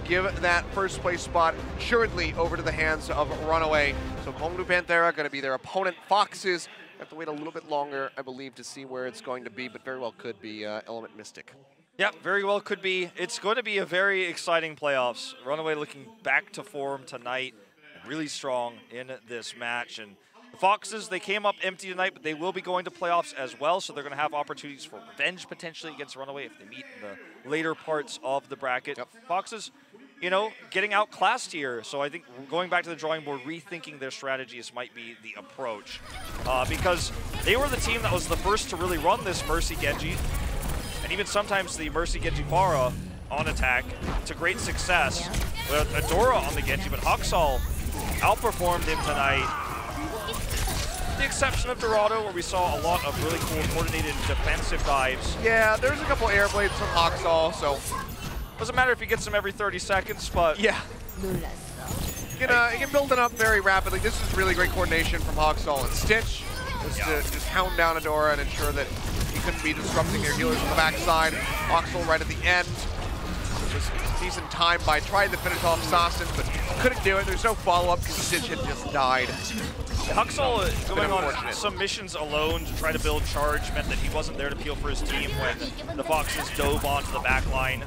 give that first place spot assuredly over to the hands of RunAway. So Kongdu Panthera going to be their opponent. Foxes have to wait a little bit longer, I believe, to see where it's going to be, but very well could be Element Mystic. Yeah, very well could be. It's going to be a very exciting playoffs. RunAway looking back to form tonight, really strong in this match. And the Foxes, they came up empty tonight, but they will be going to playoffs as well, so they're going to have opportunities for revenge potentially against RunAway if they meet in the later parts of the bracket. Yep. Foxes, you know, getting outclassed here, so I think going back to the drawing board, rethinking their strategies might be the approach. Because they were the team that was the first to really run this Mercy Genji, and even sometimes the Mercy Genji Pharah on attack to great success. With Adora on the Genji, but Haksal outperformed him tonight. The exception of Dorado, where we saw a lot of really cool coordinated defensive dives. Yeah, there's a couple air blades from Haksal, so doesn't matter if he gets them every 30 seconds, but yeah. You can build it up very rapidly. This is really great coordination from Haksal and Stitch. To just hound down Adora and ensure that he couldn't be disrupting their healers on the backside. Haksal right at the end. It was decent time by trying to finish off Sasson, but couldn't do it. There's no follow-up because Stitch had just died. Haksal going on some missions alone to try to build charge meant that he wasn't there to peel for his team when the Foxes dove onto the back line.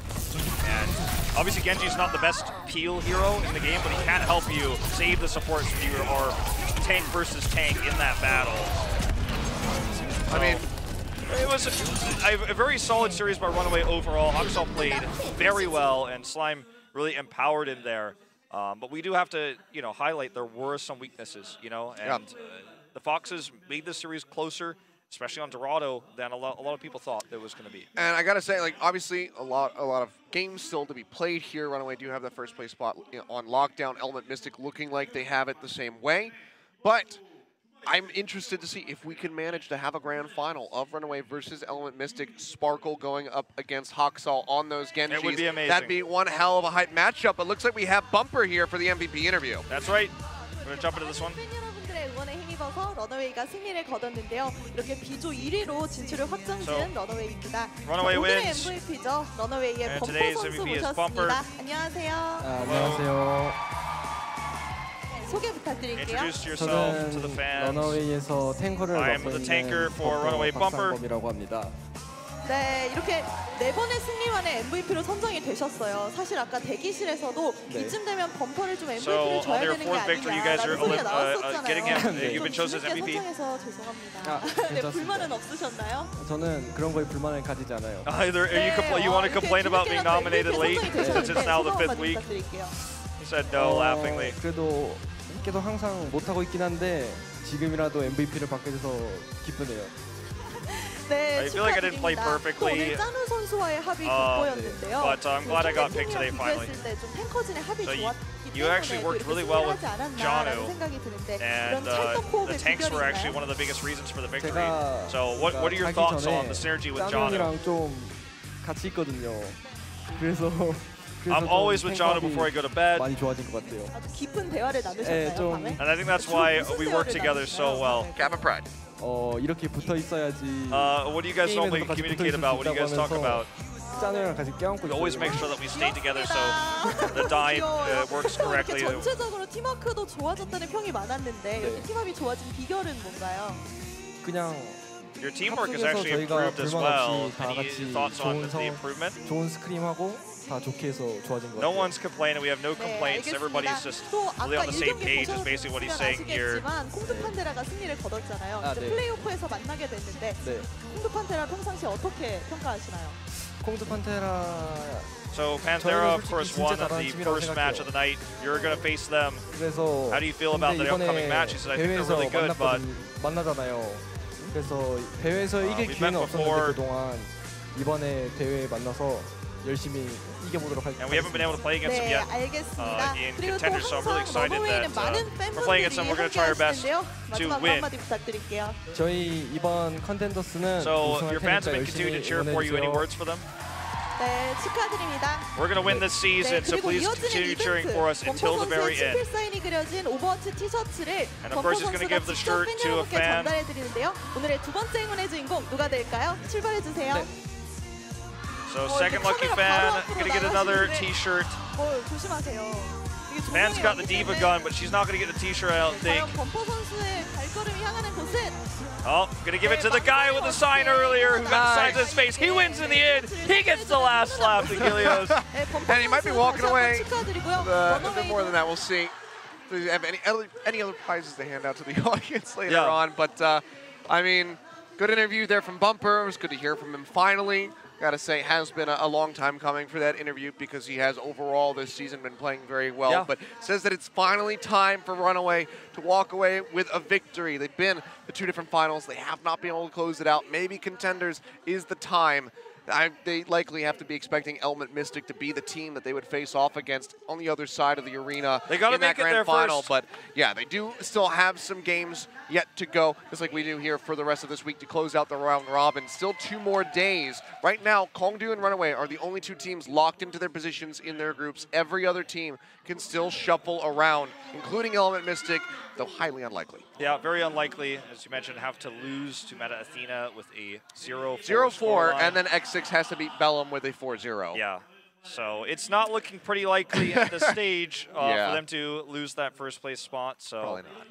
And obviously Genji's not the best peel hero in the game, but he can help you save the supports when you are tank versus tank in that battle. So, I mean, it was a very solid series by RunAway overall. Haksal played very well, and Slime really empowered him there. But we do have to, highlight there were some weaknesses, and the Foxes made the series closer, especially on Dorado, than a lot of people thought there was going to be. And I gotta say, obviously, a lot of games still to be played here. RunAway do have that first place spot on lockdown. Element Mystic looking like they have it the same way, but I'm interested to see if we can manage to have a grand final of RunAway versus Element Mystic. Sparkle going up against Haksal on those Genjis. It would be amazing. That'd be one hell of a hype matchup. But looks like we have Bumper here for the MVP interview. That's right. We're going to jump into this one. 응원에 힘입어서 러너웨이가 승리를 거뒀는데요. 이렇게 B조 1위로 진출을 확정지은 러너웨이입니다. RunAway 오늘의 wins. MVP죠. 러너웨이의 범퍼 today's 선수 MVP is Bumper. 모셨습니다. 안녕하세요. 안녕하세요. 소개 부탁드릴게요. Introduce yourself to the fans. 러너웨이에서 탱커를 I'm 맡고 the 있는 tanker for RunAway Bumper. 박상범이라고 합니다. 네, 이렇게 4번의 승리 만에 MVP로 선정이 되셨어요. 사실 아까 대기실에서도 이쯤 되면 범퍼를 좀 MVP를 줘야 되는 게 아니냐라는 소리가 나왔었잖아요. You've been chosen as MVP. 선정해서 죄송합니다. 네, 불만은 없으셨나요? 저는 그런 거에 불만을 가지지 않아요. Either you want to complain about being nominated late since it's now the 5th week? He said no, laughingly. 그래도 계속 항상 못하고 있긴 한데 지금이라도 MVP를 받게 돼서 기쁘네요. 네, I feel like I didn't play perfectly, 오늘 짜누 선수와의 합이 돋보였는데요. but I'm glad I got picked today finally. 좀 탱커진의 합이 So 좋았기 you actually worked really well with Janu, 생각이 드는데 and the tanks were actually one of the biggest reasons for the victory. So what are your thoughts on the synergy with Janu? 짜누랑 좀 같이 있거든요. 그래서 I'm always with Janu before I go to bed. 많이 좋아진 것 같아요. 아주 깊은 대화를 나누셨나요, 밤에? And I think that's why we work together so well. Kappa Pride. 이렇게 붙어 있어야지. What do you guys normally communicate about? What do you guys talk about? 짜누랑 같이 껴안고 We always make sure that we stay together so the dive works correctly. 전체적으로 팀워크도 좋아졌다는 평이 많았는데 여기 팀합이 좋아진 비결은 뭔가요? 그냥 Your teamwork has 합숙해서 actually 저희가 improved as 불만 well. 없이 다 Any 같이 thoughts on 좋은 the improvement? 좋은 스크림하고 다 좋게 해서 좋아진 것 No 같아요. one's complaining. We have no 네, complaints. 알겠습니다. Everybody's just 또 really 아까 on the same 1경기 page. Is basically what he's saying here. 아시겠지만 콩드판테라가 승리를 거뒀잖아요. 아, 이제 네. 플레이오프에서 만나게 됐는데 네, 콩드판테라 평상시 어떻게 평가하시나요? 콩드 판테라 So Panthera, of 솔직히 course, 진짜 won the 잘하는 팀이라고 first match of the night. You're going to face them. 그래서 How do you feel about 근데 the upcoming 이번에 matches? I think they're 대회에서 really good, but 만나잖아요. 그래서 대회에서 이길 we've 기회는 met 없었는데 before. 그동안 이번에 대회에 만나서 열심히 이겨보도록 and we haven't been able to play against them 네, yet. 알겠습니다. in 그리고 또 Contenders, so I'm really 항상 excited 러너웨이는 that, 많은 we're playing against them. We're going to try our best 팬분들이 to 마지막으로 win. 한마디 부탁드릴게요. 저희 이번 컨텐더스는 So 우승할 your fans have 테니까 been continuing to 열심히 cheer for you. Any 응원해주세요. words for them? 네, 축하드립니다. We're going to win this season, 네, so 그리고 please 이어지는 continue cheering 이벤트 for us 범퍼 until the very 선수의 end. 친필 사인이 그려진 오버워치 티셔츠를 And of 범퍼 course, he's going to 선수가 give the 직접 shirt 팬 to a 여러분께 fan. 전달해 드리는데요. 오늘의 두 번째 행운의 주인공 누가 될까요? 출발해 주세요. 네. So second lucky fan going to get another T-shirt. 조심하세요. 이게 Fan's got the 조명이 diva 없기 gun, but she's not going to get the T-shirt. I don't think. 과연 범퍼 선수의 발걸음이 향하는 곳은 Oh, gonna give it to the guy with the sign earlier who got the sign to his face. He wins in the end. He gets the last lap, Achilios. 네, 범퍼 And he might be 선수 walking 다시 한번 away 축하드리고요. A bit more than 러너웨이도 that, we'll see. Do you have any other prizes to hand out to the audience later Yeah. on? But I mean, good interview there from Bumper. It was good to hear from him finally. Gotta say, has been a long time coming for that interview because he has overall this season been playing very well. Yeah. But says that it's finally time for RunAway to walk away with a victory. They've been to two different finals. They have not been able to close it out. Maybe Contenders is the time. They likely have to be expecting Element Mystic to be the team that they would face off against on the other side of the arena They gotta in that make it grand there final. first. But yeah, they do still have some games yet to go, just like we do here for the rest of this week to close out the round robin. Still 2 more days. Right now, Kongdu and RunAway are the only 2 teams locked into their positions in their groups. Every other team can still shuffle around, including Element Mystic, though highly unlikely. Yeah, very unlikely, as you mentioned, have to lose to Meta Athena with a 0-4 0-4, scoreline. and then X6 has to beat Bellum with a 4-0. Yeah, so it's not looking pretty likely at this stage Yeah. for them to lose that first place spot. So Probably not.